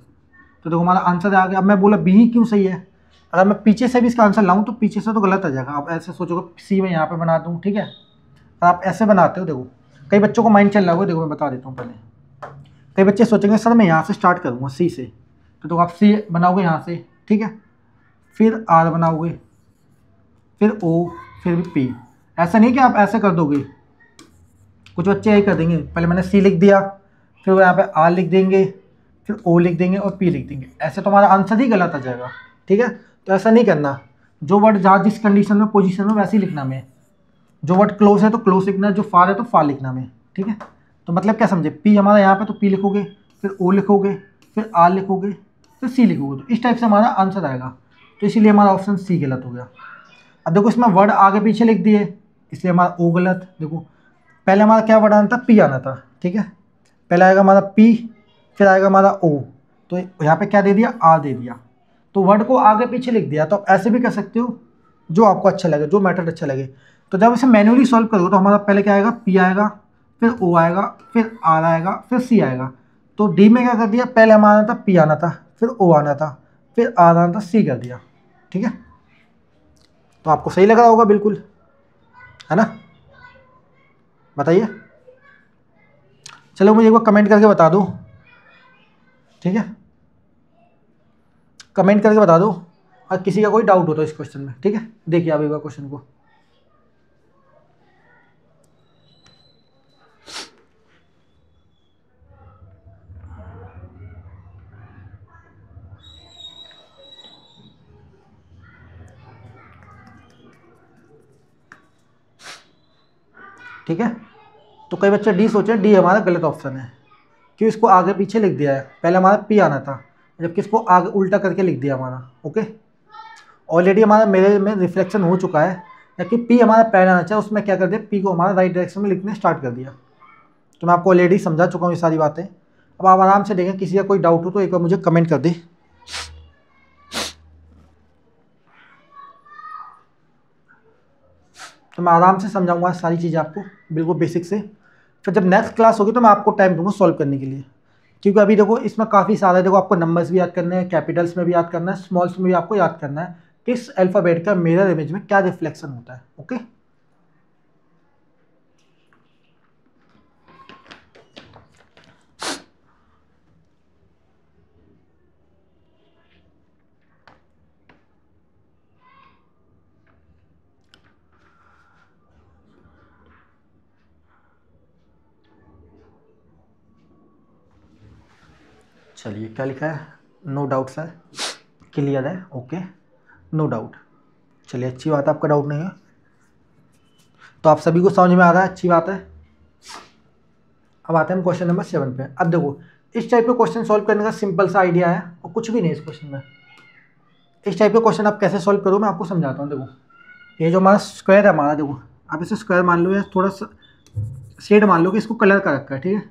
Speaker 1: तो देखो हमारा आंसर आ गया। अब मैं बोला बी ही क्यों सही है, अगर मैं पीछे से भी इसका आंसर लाऊं तो पीछे से तो गलत आ जाएगा। आप ऐसे सोचोगे सी में यहाँ पे बना दूँ, ठीक है। और आप ऐसे बनाते हो, देखो कई बच्चों को माइंड चल रहा होगा, देखो मैं बता देता हूँ पहले। कई बच्चे सोचेंगे सर मैं यहाँ से स्टार्ट करूँगा सी से, तो आप सी बनाओगे यहाँ से, ठीक है। फिर आर बनाओगे, फिर ओ, फिर पी। ऐसा नहीं कि आप ऐसे कर दोगे, कुछ बच्चे यही कर देंगे, पहले मैंने सी लिख दिया, फिर वो यहाँ पे आर लिख देंगे, फिर ओ लिख देंगे और पी लिख देंगे। ऐसे तो हमारा आंसर ही गलत आ जाएगा, ठीक है। तो ऐसा नहीं करना, जो वर्ड जहाँ जिस कंडीशन में पोजीशन में वैसे ही लिखना में। जो वर्ड क्लोज है तो क्लोज लिखना है, जो फार है तो फार लिखना में, ठीक है। तो मतलब क्या समझे, पी हमारा यहाँ पे तो पी लिखोगे, फिर ओ लिखोगे, फिर आर लिखोगे, फिर सी लिखोगे, तो इस टाइप से हमारा आंसर आएगा। तो इसीलिए हमारा ऑप्शन सी गलत हो गया। अब देखो इसमें वर्ड आगे पीछे लिख दिए, इसलिए हमारा ओ गलत। देखो पहले हमारा क्या वर्ड आना था, पी आना था, ठीक है। पहले आएगा हमारा पी, फिर आएगा हमारा ओ, तो यहाँ पे क्या दे दिया, आर दे दिया। तो वर्ड को आगे पीछे लिख दिया। तो आप ऐसे भी कर सकते हो, जो आपको अच्छा लगे, जो मेथड अच्छा लगे। तो जब इसे मैन्युअली सॉल्व करोगे तो हमारा पहले क्या आएगा, पी आएगा, फिर ओ आएगा, फिर आर आएगा, फिर सी आएगा। तो डी में क्या कर दिया, पहले हमारा था पी आना था, फिर ओ आना था, फिर आर आना था, सी कर दिया, ठीक है। तो आपको सही लग रहा होगा बिल्कुल, है ना? बताइए, चलो मुझे एक बार कमेंट करके बता दो, ठीक है। कमेंट करके बता दो और किसी का कोई डाउट हो तो इस क्वेश्चन में, ठीक है। देखिए आप एक बार क्वेश्चन को। ठीक है। तो कई बच्चे डी सोचे, डी हमारा गलत ऑप्शन है, क्यों इसको आगे पीछे लिख दिया है, पहले हमारा पी आना था, जबकि इसको आगे उल्टा करके लिख दिया हमारा। ओके, ऑलरेडी हमारा मेरे में रिफ्लेक्शन हो चुका है, जबकि पी हमारा पहले आना चाहिए, उसमें क्या कर दिया, पी को हमारा राइट डायरेक्शन में लिखने स्टार्ट कर दिया। तो मैं आपको ऑलरेडी समझा चुका हूँ ये सारी बातें। अब आप आराम से देखें, किसी का कोई डाउट हो तो एक बार मुझे कमेंट कर दे। तो मैं आराम से समझाऊंगा सारी चीज़ें आपको बिल्कुल बेसिक से। फिर जब नेक्स्ट क्लास होगी तो मैं आपको टाइम दूंगा सॉल्व करने के लिए, क्योंकि अभी देखो इसमें काफ़ी सारा है। देखो आपको नंबर्स भी याद करने हैं, कैपिटल्स में भी याद करना है, स्मॉल्स में भी आपको याद करना है कि इस अल्फ़ाबेट का मिरर इमेज में क्या रिफ्लेक्शन होता है। ओके, चलिए क्या लिखा है, नो डाउट सर, क्लियर है, ओके, नो डाउट। चलिए अच्छी बात है, आपका डाउट नहीं है, तो आप सभी को समझ में आ रहा है, अच्छी बात है। अब आते हैं हम क्वेश्चन नंबर 7 पे। अब देखो इस टाइप के क्वेश्चन सॉल्व करने का सिंपल सा आइडिया है और कुछ भी नहीं इस क्वेश्चन में। इस टाइप के क्वेश्चन आप कैसे सॉल्व करो मैं आपको समझाता हूँ। देखो ये जो हमारा स्क्वायर है हमारा, देखो आप इसे स्क्वायर मान लो या थोड़ा सा शेड मान लो कि इसको कलर कर रखा है, ठीक है।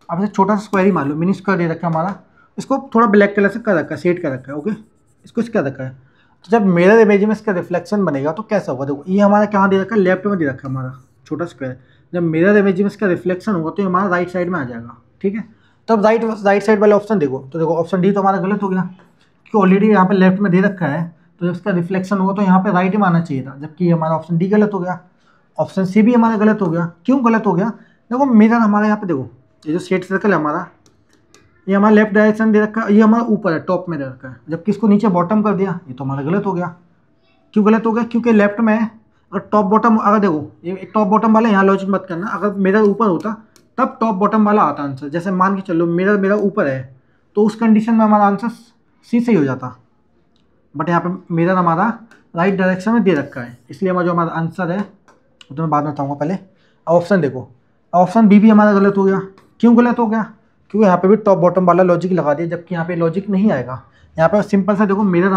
Speaker 1: आप इसे छोटा सा स्क्वायर ही मान लो, मिनी स्क्वायर दे रखा है हमारा, इसको थोड़ा ब्लैक कलर से कर रखा है, शेड कर रखा है। ओके, इसको इस कर रखा है। तो जब मिरर इमेज में इसका रिफ्लेक्शन बनेगा तो कैसा होगा, देखो ये हमारा कहाँ दे रखा है, लेफ्ट में दे रखा है हमारा छोटा स्क्वायर। जब मिरर इमेज में इसका रिफ्लेक्शन होगा तो ये हमारा राइट साइड में आ जाएगा, ठीक है। तब राइट साइड वाला ऑप्शन देखो, तो देखो ऑप्शन डी तो हमारा गलत हो गया, क्योंकि ऑलरेडी यहाँ पे लेफ्ट में दे रखा है, तो जब इसका रिफ्लेक्शन होगा तो यहाँ पे राइट में आना चाहिए था, जबकि हमारा ऑप्शन डी गलत हो गया। ऑप्शन सी भी हमारा गलत हो गया। क्यों गलत हो गया, देखो मिरर हमारा यहाँ पे देखो, ये जो शेड सर्कल है हमारा, ये हमारा लेफ्ट डायरेक्शन दे रखा है, ये हमारा ऊपर है, टॉप में दे रखा है, जबकि इसको नीचे बॉटम कर दिया, ये तो हमारा गलत हो गया। क्यों गलत हो गया, क्योंकि लेफ्ट में है। अगर टॉप बॉटम, अगर देखो ये टॉप बॉटम वाला यहाँ लॉजिक मत करना, अगर मिरर ऊपर होता तब टॉप बॉटम वाला आता आंसर। जैसे मान के चलो मिरर मेरा ऊपर है, तो उस कंडीशन में हमारा आंसर सी सही हो जाता, बट यहाँ पे मिरर हमारा राइट डायरेक्शन में दे रखा है, इसलिए हमारा जो हमारा आंसर है वो तो मैं बाद में बताऊँगा। पहले ऑप्शन देखो, ऑप्शन बी भी हमारा गलत हो गया। क्यों गलत हो गया, क्योंकि यहाँ पे भी टॉप बॉटम वाला लॉजिक लगा दिया, जबकि यहाँ पे लॉजिक नहीं आएगा। यहाँ पे सिंपल सा देखो मिरर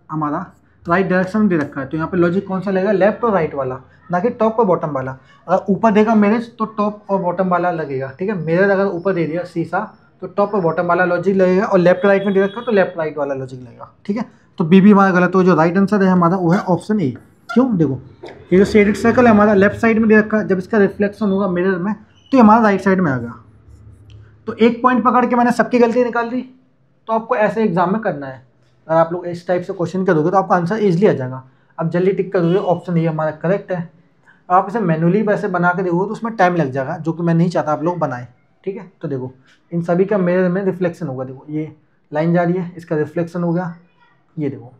Speaker 1: हमारा राइट डायरेक्शन में दे रखा है, तो यहाँ पे लॉजिक कौन सा लगेगा, लेफ्ट और राइट वाला, ना कि टॉप और बॉटम वाला। अगर ऊपर देगा मिरर तो टॉप और बॉटम वाला लगेगा, ठीक है। मिरर अगर ऊपर दे दिया शीशा तो टॉप और बॉटम वाला लॉजिक लगेगा, और लेफ्ट राइट में दे रखा है तो लेफ्ट राइट वाला लॉजिक लगेगा, ठीक है। तो बी भी हमारा गलत हो, जो राइट आंसर है हमारा वो है ऑप्शन ए। क्यों, देखो ये जो शेडेड सर्कल है हमारा लेफ्ट साइड में दे रखा है, जब इसका रिफ्लेक्शन होगा मिरर में तो ये हमारा राइट साइड में आ गया। तो एक पॉइंट पकड़ के मैंने सबकी गलती निकाल दी। तो आपको ऐसे एग्जाम में करना है, अगर आप लोग इस टाइप से क्वेश्चन करोगे तो आपका आंसर इजीली आ जाएगा। अब जल्दी टिक कर दोगे, ऑप्शन ये हमारा करेक्ट है। आप इसे मैनुअली वैसे बना के देखोगे तो उसमें टाइम लग जाएगा, जो कि मैं नहीं चाहता आप लोग बनाएं, ठीक है। तो देखो इन सभी का मिरर में रिफ्लेक्शन होगा, देखो ये लाइन जा रही है, इसका रिफ्लेक्शन हो गया, ये देखो।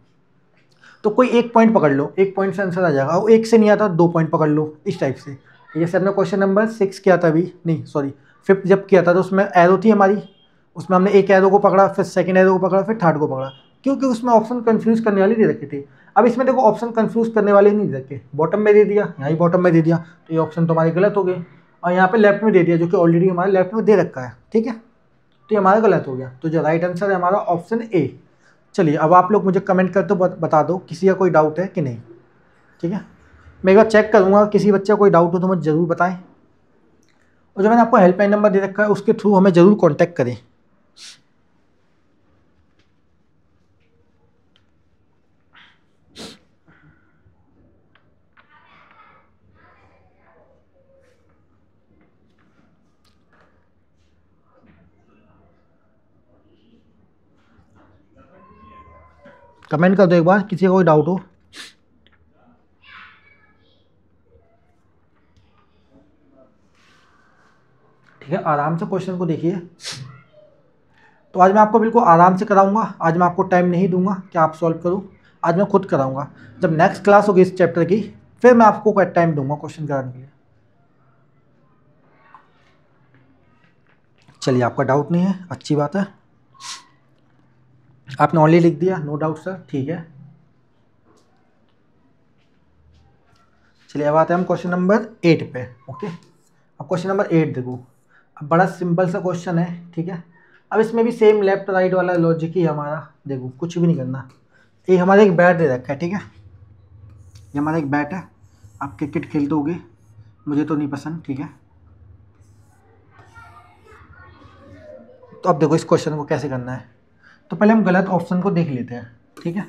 Speaker 1: तो कोई एक पॉइंट पकड़ लो, एक पॉइंट से आंसर आ जाएगा, और एक से नहीं आता 2 पॉइंट पकड़ लो, इस टाइप से। जैसे हमने क्वेश्चन नंबर 6 किया था अभी, नहीं सॉरी 5th जब किया था, तो उसमें एरो थी हमारी, उसमें हमने एक एरो को पकड़ा, फिर सेकंड एरो को पकड़ा, फिर थर्ड को पकड़ा, क्योंकि उसमें ऑप्शन कंफ्यूज करने वाली दे रखी थी। अब इसमें देखो ऑप्शन कंफ्यूज करने वाले नहीं दे रखे, बॉटम में दे दिया, यहाँ ही बॉटम में दे दिया, तो ये ऑप्शन तो हमारे गलत हो गए। और यहाँ पे लेफ्ट में दे दिया, जो कि ऑलरेडी हमारे लेफ्ट में दे रखा है, ठीक है। तो ये हमारा गलत हो गया। तो जो राइट आंसर है हमारा ऑप्शन ए। चलिए अब आप लोग मुझे कमेंट करते बता दो किसी का कोई डाउट है कि नहीं, ठीक है। मैं एक बार चेक करूँगा, किसी बच्चे का कोई डाउट हो तो मुझे ज़रूर बताएं, और जो मैंने आपको हेल्पलाइन नंबर दे रखा है उसके थ्रू हमें ज़रूर कॉन्टैक्ट करें। कमेंट कर दो एक बार, किसी का कोई डाउट हो। ठीक है, आराम से क्वेश्चन को देखिए। तो आज मैं आपको बिल्कुल आराम से कराऊंगा, आज मैं आपको टाइम नहीं दूंगा कि आप सॉल्व करो, आज मैं खुद कराऊंगा। जब नेक्स्ट क्लास होगी इस चैप्टर की फिर मैं आपको टाइम दूंगा क्वेश्चन कराने के लिए। चलिए आपका डाउट नहीं है, अच्छी बात है, आपने ऑनली लिख दिया, नो डाउट सर, ठीक है। चलिए अब आते हैं हम क्वेश्चन नंबर 8 पे। ओके, क्वेश्चन नंबर 8 देखो, अब बड़ा सिंपल सा क्वेश्चन है, ठीक है। अब इसमें भी सेम लेफ्ट राइट वाला लॉजिक ही हमारा, देखो कुछ भी नहीं करना। ये हमारा एक बैट दे रखा है, ठीक है, ये हमारा एक बैट है। आप क्रिकेट खेलते होगे, मुझे तो नहीं पसंद, ठीक है। तो अब देखो इस क्वेश्चन को कैसे करना है। तो पहले हम गलत ऑप्शन को देख लेते हैं, ठीक है।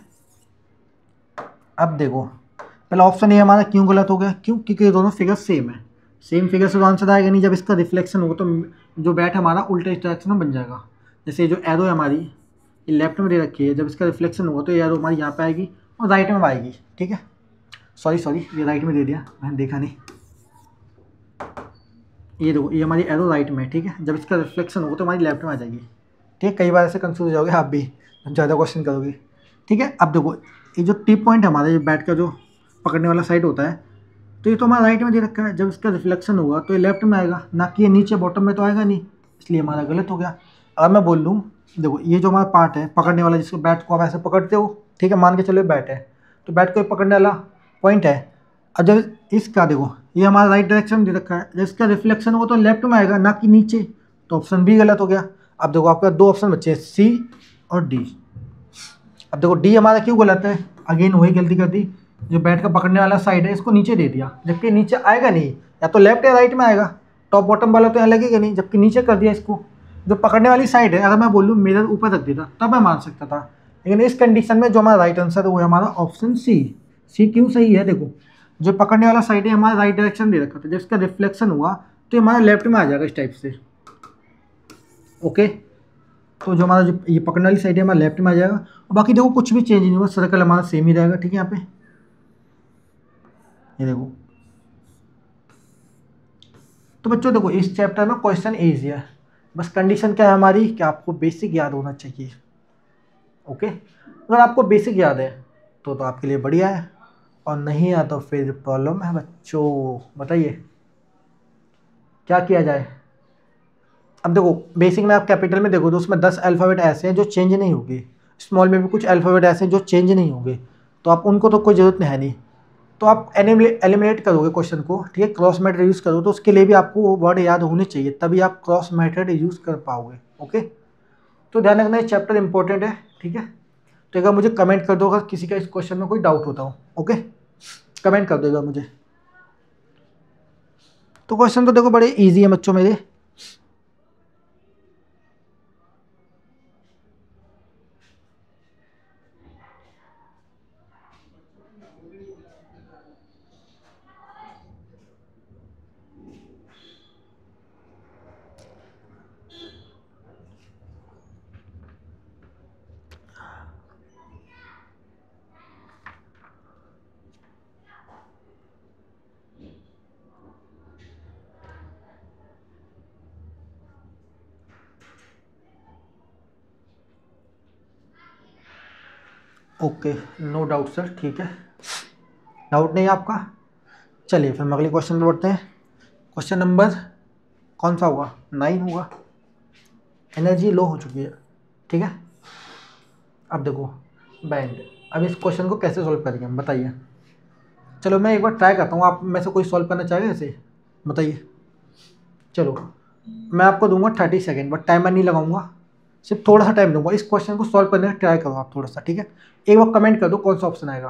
Speaker 1: अब देखो पहला ऑप्शन ये हमारा क्यों गलत हो गया, क्यों, क्योंकि ये दोनों फिगर सेम है। सेम फिगर से तो आंसर आएगा नहीं, जब इसका रिफ्लेक्शन होगा तो जो बैट हमारा उल्टे डायरेक्शन में बन जाएगा। जैसे जो एरो है हमारी ये लेफ्ट में दे रखी है, जब इसका रिफ्लेक्शन होगा तो ये एरो हमारी यहाँ पे आएगी और राइट में आएगी, ठीक है। सॉरी ये राइट में दे दिया, मैंने देखा नहीं। ये देखो ये हमारी एरो राइट में, ठीक है, जब इसका रिफ्लेक्शन होगा तो हमारी लेफ्ट में आ जाएगी, ठीक है। कई बार ऐसे कंफ्यूज हो जाओगे आप भी, ज़्यादा क्वेश्चन करोगे, ठीक है। अब देखो ये जो टिप पॉइंट है हमारा, ये बैट का जो पकड़ने वाला साइड होता है, तो ये तो हमारा राइट में दे रखा है, जब इसका रिफ्लेक्शन होगा तो ये लेफ्ट में आएगा, ना कि ये नीचे बॉटम में तो आएगा नहीं, इसलिए हमारा गलत हो गया। अगर मैं बोल लूँ देखो ये जो हमारा पार्ट है पकड़ने वाला, जिसको बैट को आप ऐसे पकड़ते हो, ठीक है, मान के चलो बैट है, तो बैट को पकड़ने वाला पॉइंट है। अब जब इसका देखो ये हमारा राइट डायरेक्शन दे रखा है, जब इसका रिफ्लेक्शन होगा तो लेफ्ट में आएगा, ना कि नीचे, तो ऑप्शन बी गलत हो गया। अब देखो आपका दो ऑप्शन बचे हैं, सी और डी। अब देखो डी हमारा क्यों गलत है, अगेन वही गलती कर दी, जो बैट का पकड़ने वाला साइड है इसको नीचे दे दिया, जबकि नीचे आएगा नहीं, या तो लेफ्ट या राइट में आएगा, टॉप बॉटम वाला तो यहाँ लगेगा नहीं, जबकि नीचे कर दिया इसको। जो पकड़ने वाली साइड है, अगर मैं बोलूँ मिरर ऊपर रख देता तब मैं मान सकता था, लेकिन इस कंडीशन में जो हमारा राइट आंसर है वो है हमारा ऑप्शन सी। सी क्यों सही है, देखो जो पकड़ने वाला साइड है हमारा राइट डायरेक्शन दे रखा था, जब इसका रिफ्लेक्शन हुआ तो हमारा लेफ्ट में आ जाएगा इस टाइप से, ओके। तो जो हमारा जो ये पकड़ने वाली साइड है हमारा लेफ्ट में आ जाएगा, और बाकी देखो कुछ भी चेंज नहीं हुआ, सर्कल हमारा सेम ही रहेगा, ठीक है। यहाँ पे ये देखो, तो बच्चों देखो इस चैप्टर में क्वेश्चन ईजी है, बस कंडीशन क्या है हमारी कि आपको बेसिक याद होना चाहिए, ओके। अगर आपको बेसिक याद है तो आपके लिए बढ़िया है, और नहीं है तो फिर प्रॉब्लम है बच्चों। बताइए क्या किया जाए। अब देखो बेसिक में आप कैपिटल में देखो तो उसमें 10 अल्फ़ाबेट ऐसे हैं जो चेंज नहीं होंगे, स्मॉल में भी कुछ अल्फ़ाबेट ऐसे हैं जो चेंज नहीं होंगे, तो आप उनको तो कोई ज़रूरत है नहीं, तो आप एलिमिनेट करोगे क्वेश्चन को, ठीक है, क्रॉस मेथड यूज़ करो, तो उसके लिए भी आपको वो वर्ड याद होने चाहिए, तभी आप क्रॉस मेथड यूज़ कर पाओगे, ओके। तो ध्यान रखना ये चैप्टर इंपॉर्टेंट है, ठीक है। तो एक बार मुझे कमेंट कर दो अगर किसी का इस क्वेश्चन में कोई डाउट होता हो, ओके, कमेंट कर देगा मुझे। तो क्वेश्चन तो देखो बड़े ईजी है बच्चों मेरे। ओके नो डाउट सर, ठीक है, डाउट नहीं है आपका। चलिए फिर हम अगले क्वेश्चन पे बढ़ते हैं। क्वेश्चन नंबर कौन सा होगा, 9 होगा। एनर्जी लो हो चुकी है, ठीक है। अब देखो बैंड, अब इस क्वेश्चन को कैसे सॉल्व करेंगे हम, बताइए। चलो मैं एक बार ट्राई करता हूँ, आप में से कोई सॉल्व करना चाहेगा ऐसे, बताइए। चलो मैं आपको दूंगा 30 सेकेंड, बट टाइमर नहीं लगाऊंगा, सिर्फ थोड़ा सा टाइम दूंगा। इस क्वेश्चन को सॉल्व करने का ट्राई करो आप थोड़ा सा, ठीक है। एक बार कमेंट कर दो कौन सा ऑप्शन आएगा।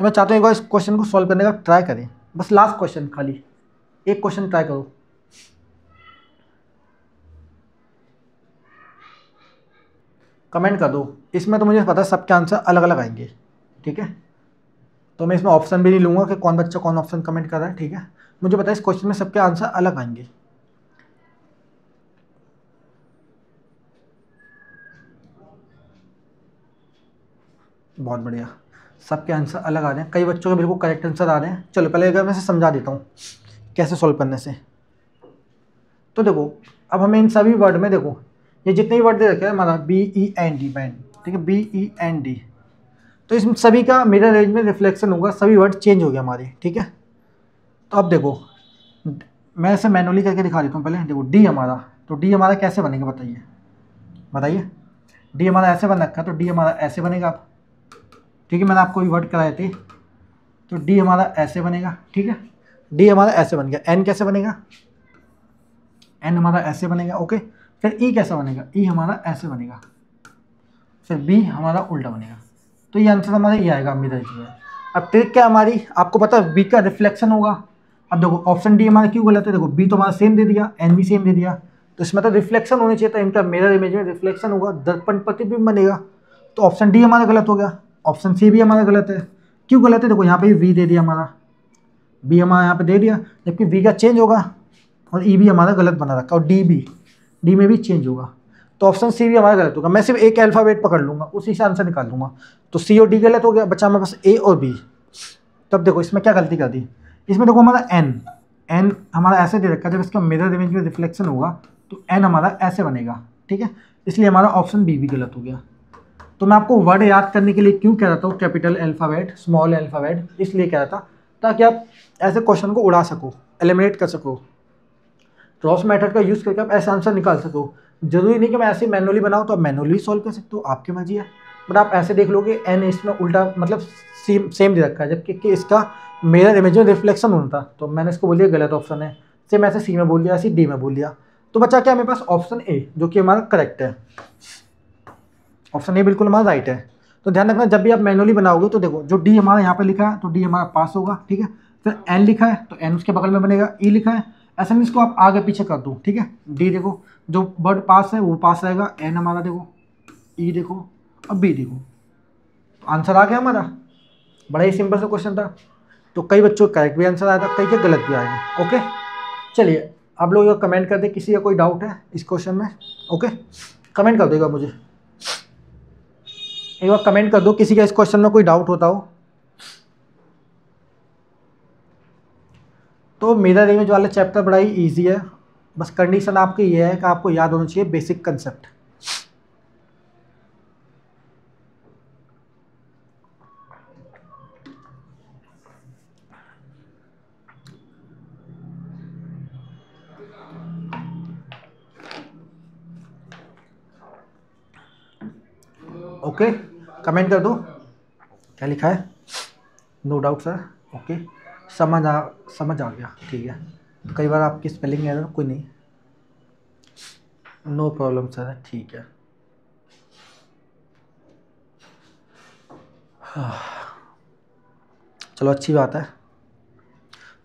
Speaker 1: तो मैं चाहता हूँ एक बार इस क्वेश्चन को सॉल्व करने का ट्राई करें, बस लास्ट क्वेश्चन, खाली एक क्वेश्चन ट्राई करो। कमेंट कर दो, इसमें तो मुझे पता है सबके आंसर अलग अलग आएंगे, ठीक है। तो मैं इसमें ऑप्शन भी नहीं लूँगा कि कौन बच्चा कौन ऑप्शन कमेंट कर रहा है, ठीक है। मुझे पता है इस क्वेश्चन में सबके आंसर अलग आएंगे। बहुत बढ़िया, सबके आंसर अलग आ रहे हैं, कई बच्चों के बिल्कुल करेक्ट आंसर आ रहे हैं। चलो पहले अगर मैं इसे समझा देता हूँ कैसे सॉल्व करने से। तो देखो अब हमें इन सभी वर्ड में, देखो ये जितने भी वर्ड दे रखे हैं हमारा BEND बैंड, ठीक है, BEND, तो इस सभी का मिरर रेंज में रिफ्लेक्शन होगा, सभी वर्ड चेंज हो गए हमारे, ठीक है। तो अब देखो मैं इसे मैनुअली करके दिखा देता हूँ पहले। देखो डी हमारा, तो डी हमारा कैसे बनेगा बताइए, बताइए। डी हमारा ऐसे बन रखा है, तो डी हमारा ऐसे बनेगा, ठीक है, मैंने आपको भी वर्ड कराए थे। तो डी हमारा ऐसे बनेगा, ठीक है। डी हमारा ऐसे बन गया। एन कैसे बनेगा, एन हमारा ऐसे बनेगा। ओके, फिर ई कैसा बनेगा, ई हमारा ऐसे बनेगा, फिर बी हमारा उल्टा बनेगा। तो ये आंसर हमारा ये आएगा मिरर इमेज में। अब ट्रिक क्या हमारी, आपको पता है बी का रिफ्लेक्शन होगा। अब देखो ऑप्शन डी हमारा क्यों गलत है, देखो बी तो हमारा सेम दे दिया, एन भी सेम दे दिया, तो इसमें तो रिफ्लेक्शन होनी चाहिए था, इनका मिरर इमेज में रिफ्लेक्शन होगा, दर्पण प्रतिबिंब बनेगा। तो ऑप्शन डी हमारा गलत हो गया। ऑप्शन सी भी हमारा गलत है। क्यों गलत है, देखो यहाँ पे वी दे दिया हमारा, बी हमारा यहाँ पे दे दिया, जबकि वी का चेंज होगा और ई भी हमारा गलत बना रखा, और डी में भी चेंज होगा। तो ऑप्शन सी भी हमारा गलत होगा। मैं सिर्फ एक अल्फाबेट पकड़ लूँगा, उसी से आंसर निकाल लूँगा। तो सी और डी गलत हो गया, बचा हमारे पास ए और बी। तब देखो इसमें क्या गलती कर दी, इसमें देखो हमारा एन हमारा ऐसे दे रखा है, जब इसका मिरर इमेज में रिफ्लेक्शन होगा तो एन हमारा ऐसे बनेगा, ठीक है, इसलिए हमारा ऑप्शन बी भी गलत हो गया। तो मैं आपको वर्ड याद करने के लिए क्यों कह रहा था, कैपिटल अल्फ़ाबेट स्मॉल अल्फ़ाबेट, इसलिए कह रहा था ताकि आप ऐसे क्वेश्चन को उड़ा सको, एलिमिनेट कर सको, क्रॉस मेथड का यूज़ करके आप ऐसा आंसर निकाल सको। जरूरी नहीं कि मैं ऐसे मैनुअली बनाऊँ, तो आप मैनुअली सॉल्व कर सकते हो, आपकी मर्जी है। बट आप ऐसे देख लोगे एन इसमें उल्टा मतलब सेम दे रखा है, जबकि इसका मिरर इमेज में रिफ्लेक्शन होना था, तो मैंने इसको बोल दिया गलत ऑप्शन है। सेम ऐसे सी में बोल दिया, ऐसे डी में बोल दिया। तो बचा क्या मेरे पास, ऑप्शन ए, जो कि हमारा करेक्ट है। ऑप्शन ए बिल्कुल हमारा राइट है। तो ध्यान रखना जब भी आप मैनुअली बनाओगे तो देखो जो डी हमारा यहाँ पे लिखा है तो डी हमारा पास होगा, ठीक है। फिर एन लिखा है तो एन उसके बगल में बनेगा, ई लिखा है, ऐसा नहीं इसको आप आगे पीछे कर दो, ठीक है। डी देखो जो वर्ड पास है वो पास रहेगा, एन हमारा देखो, ई देखो, अब बी देखो, तो आंसर आ गया हमारा। बड़ा ही सिंपल सा क्वेश्चन था। तो कई बच्चों का करेक्ट भी आंसर आया था, कई के गलत भी आए। ओके चलिए आप लोग कमेंट कर दे किसी का कोई डाउट है इस क्वेश्चन में। ओके कमेंट कर देगा, मुझे एक बार कमेंट कर दो किसी का इस क्वेश्चन में कोई डाउट होता हो। तो मिरर इमेज वाला चैप्टर बड़ा ही ईजी है, बस कंडीशन आपकी ये है कि आपको याद होना चाहिए बेसिक कंसेप्ट। ओके कमेंट कर दो क्या लिखा है, नो डाउट सर। ओके समझ आ गया, ठीक है। तो कई बार आपकी स्पेलिंग एरर, कोई नहीं, नो प्रॉब्लम सर, ठीक है। चलो अच्छी बात है,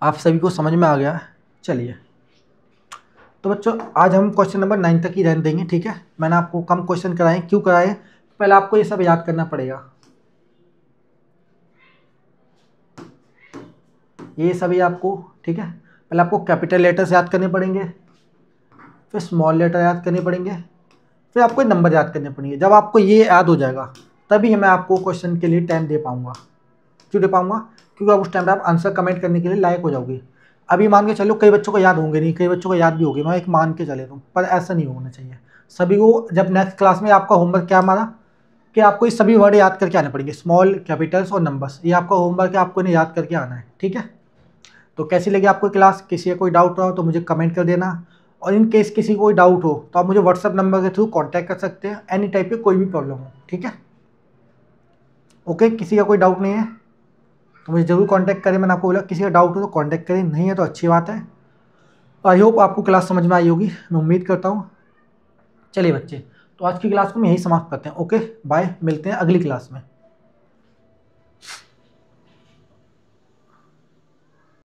Speaker 1: आप सभी को समझ में आ गया। चलिए तो बच्चों आज हम क्वेश्चन नंबर 9 तक ही रहने देंगे, ठीक है। मैंने आपको कम क्वेश्चन कराए, क्यों कराए, पहले आपको ये सब याद करना पड़ेगा। ये सभी आपको, ठीक है, पहले आपको कैपिटल लेटर्स याद करने पड़ेंगे, फिर स्मॉल लेटर याद करने पड़ेंगे, फिर आपको नंबर याद करने पड़ेंगे। जब आपको ये याद हो जाएगा तभी मैं आपको क्वेश्चन के लिए टाइम दे पाऊंगा। क्यों दे पाऊंगा, क्योंकि आप उस टाइम पे आप आंसर कमेंट करने के लिए लायक हो जाओगे। अभी मान के चलो कई बच्चों को याद होंगे नहीं, कई बच्चों को याद भी होगी, मैं एक मान के चले दूँ, पर ऐसा नहीं होना चाहिए। सभी को जब नेक्स्ट क्लास में आपका होमवर्क क्या हमारा कि आपको ये सभी वर्ड याद करके आने पड़ेंगे, स्मॉल कैपिटल्स और नंबर्स, ये आपका होमवर्क है, आपको इन्हें याद करके आना है, ठीक है। तो कैसी लगी आपको क्लास, किसी का कोई डाउट रहा हो तो मुझे कमेंट कर देना, और इन केस किसी को कोई डाउट हो तो आप मुझे व्हाट्सएप नंबर के थ्रू कांटेक्ट कर सकते हैं, एनी टाइप की कोई भी प्रॉब्लम हो, ठीक है। ओके किसी का कोई डाउट नहीं है तो मुझे ज़रूर कांटेक्ट करें। मैंने आपको बोला किसी का डाउट हो तो कांटेक्ट करें, नहीं है तो अच्छी बात है। आई होप आपको क्लास समझ में आई होगी, मैं उम्मीद करता हूँ। चलिए बच्चे, तो आज की क्लास को हम यहीं समाप्त करते हैं। ओके बाय, मिलते हैं अगली क्लास में।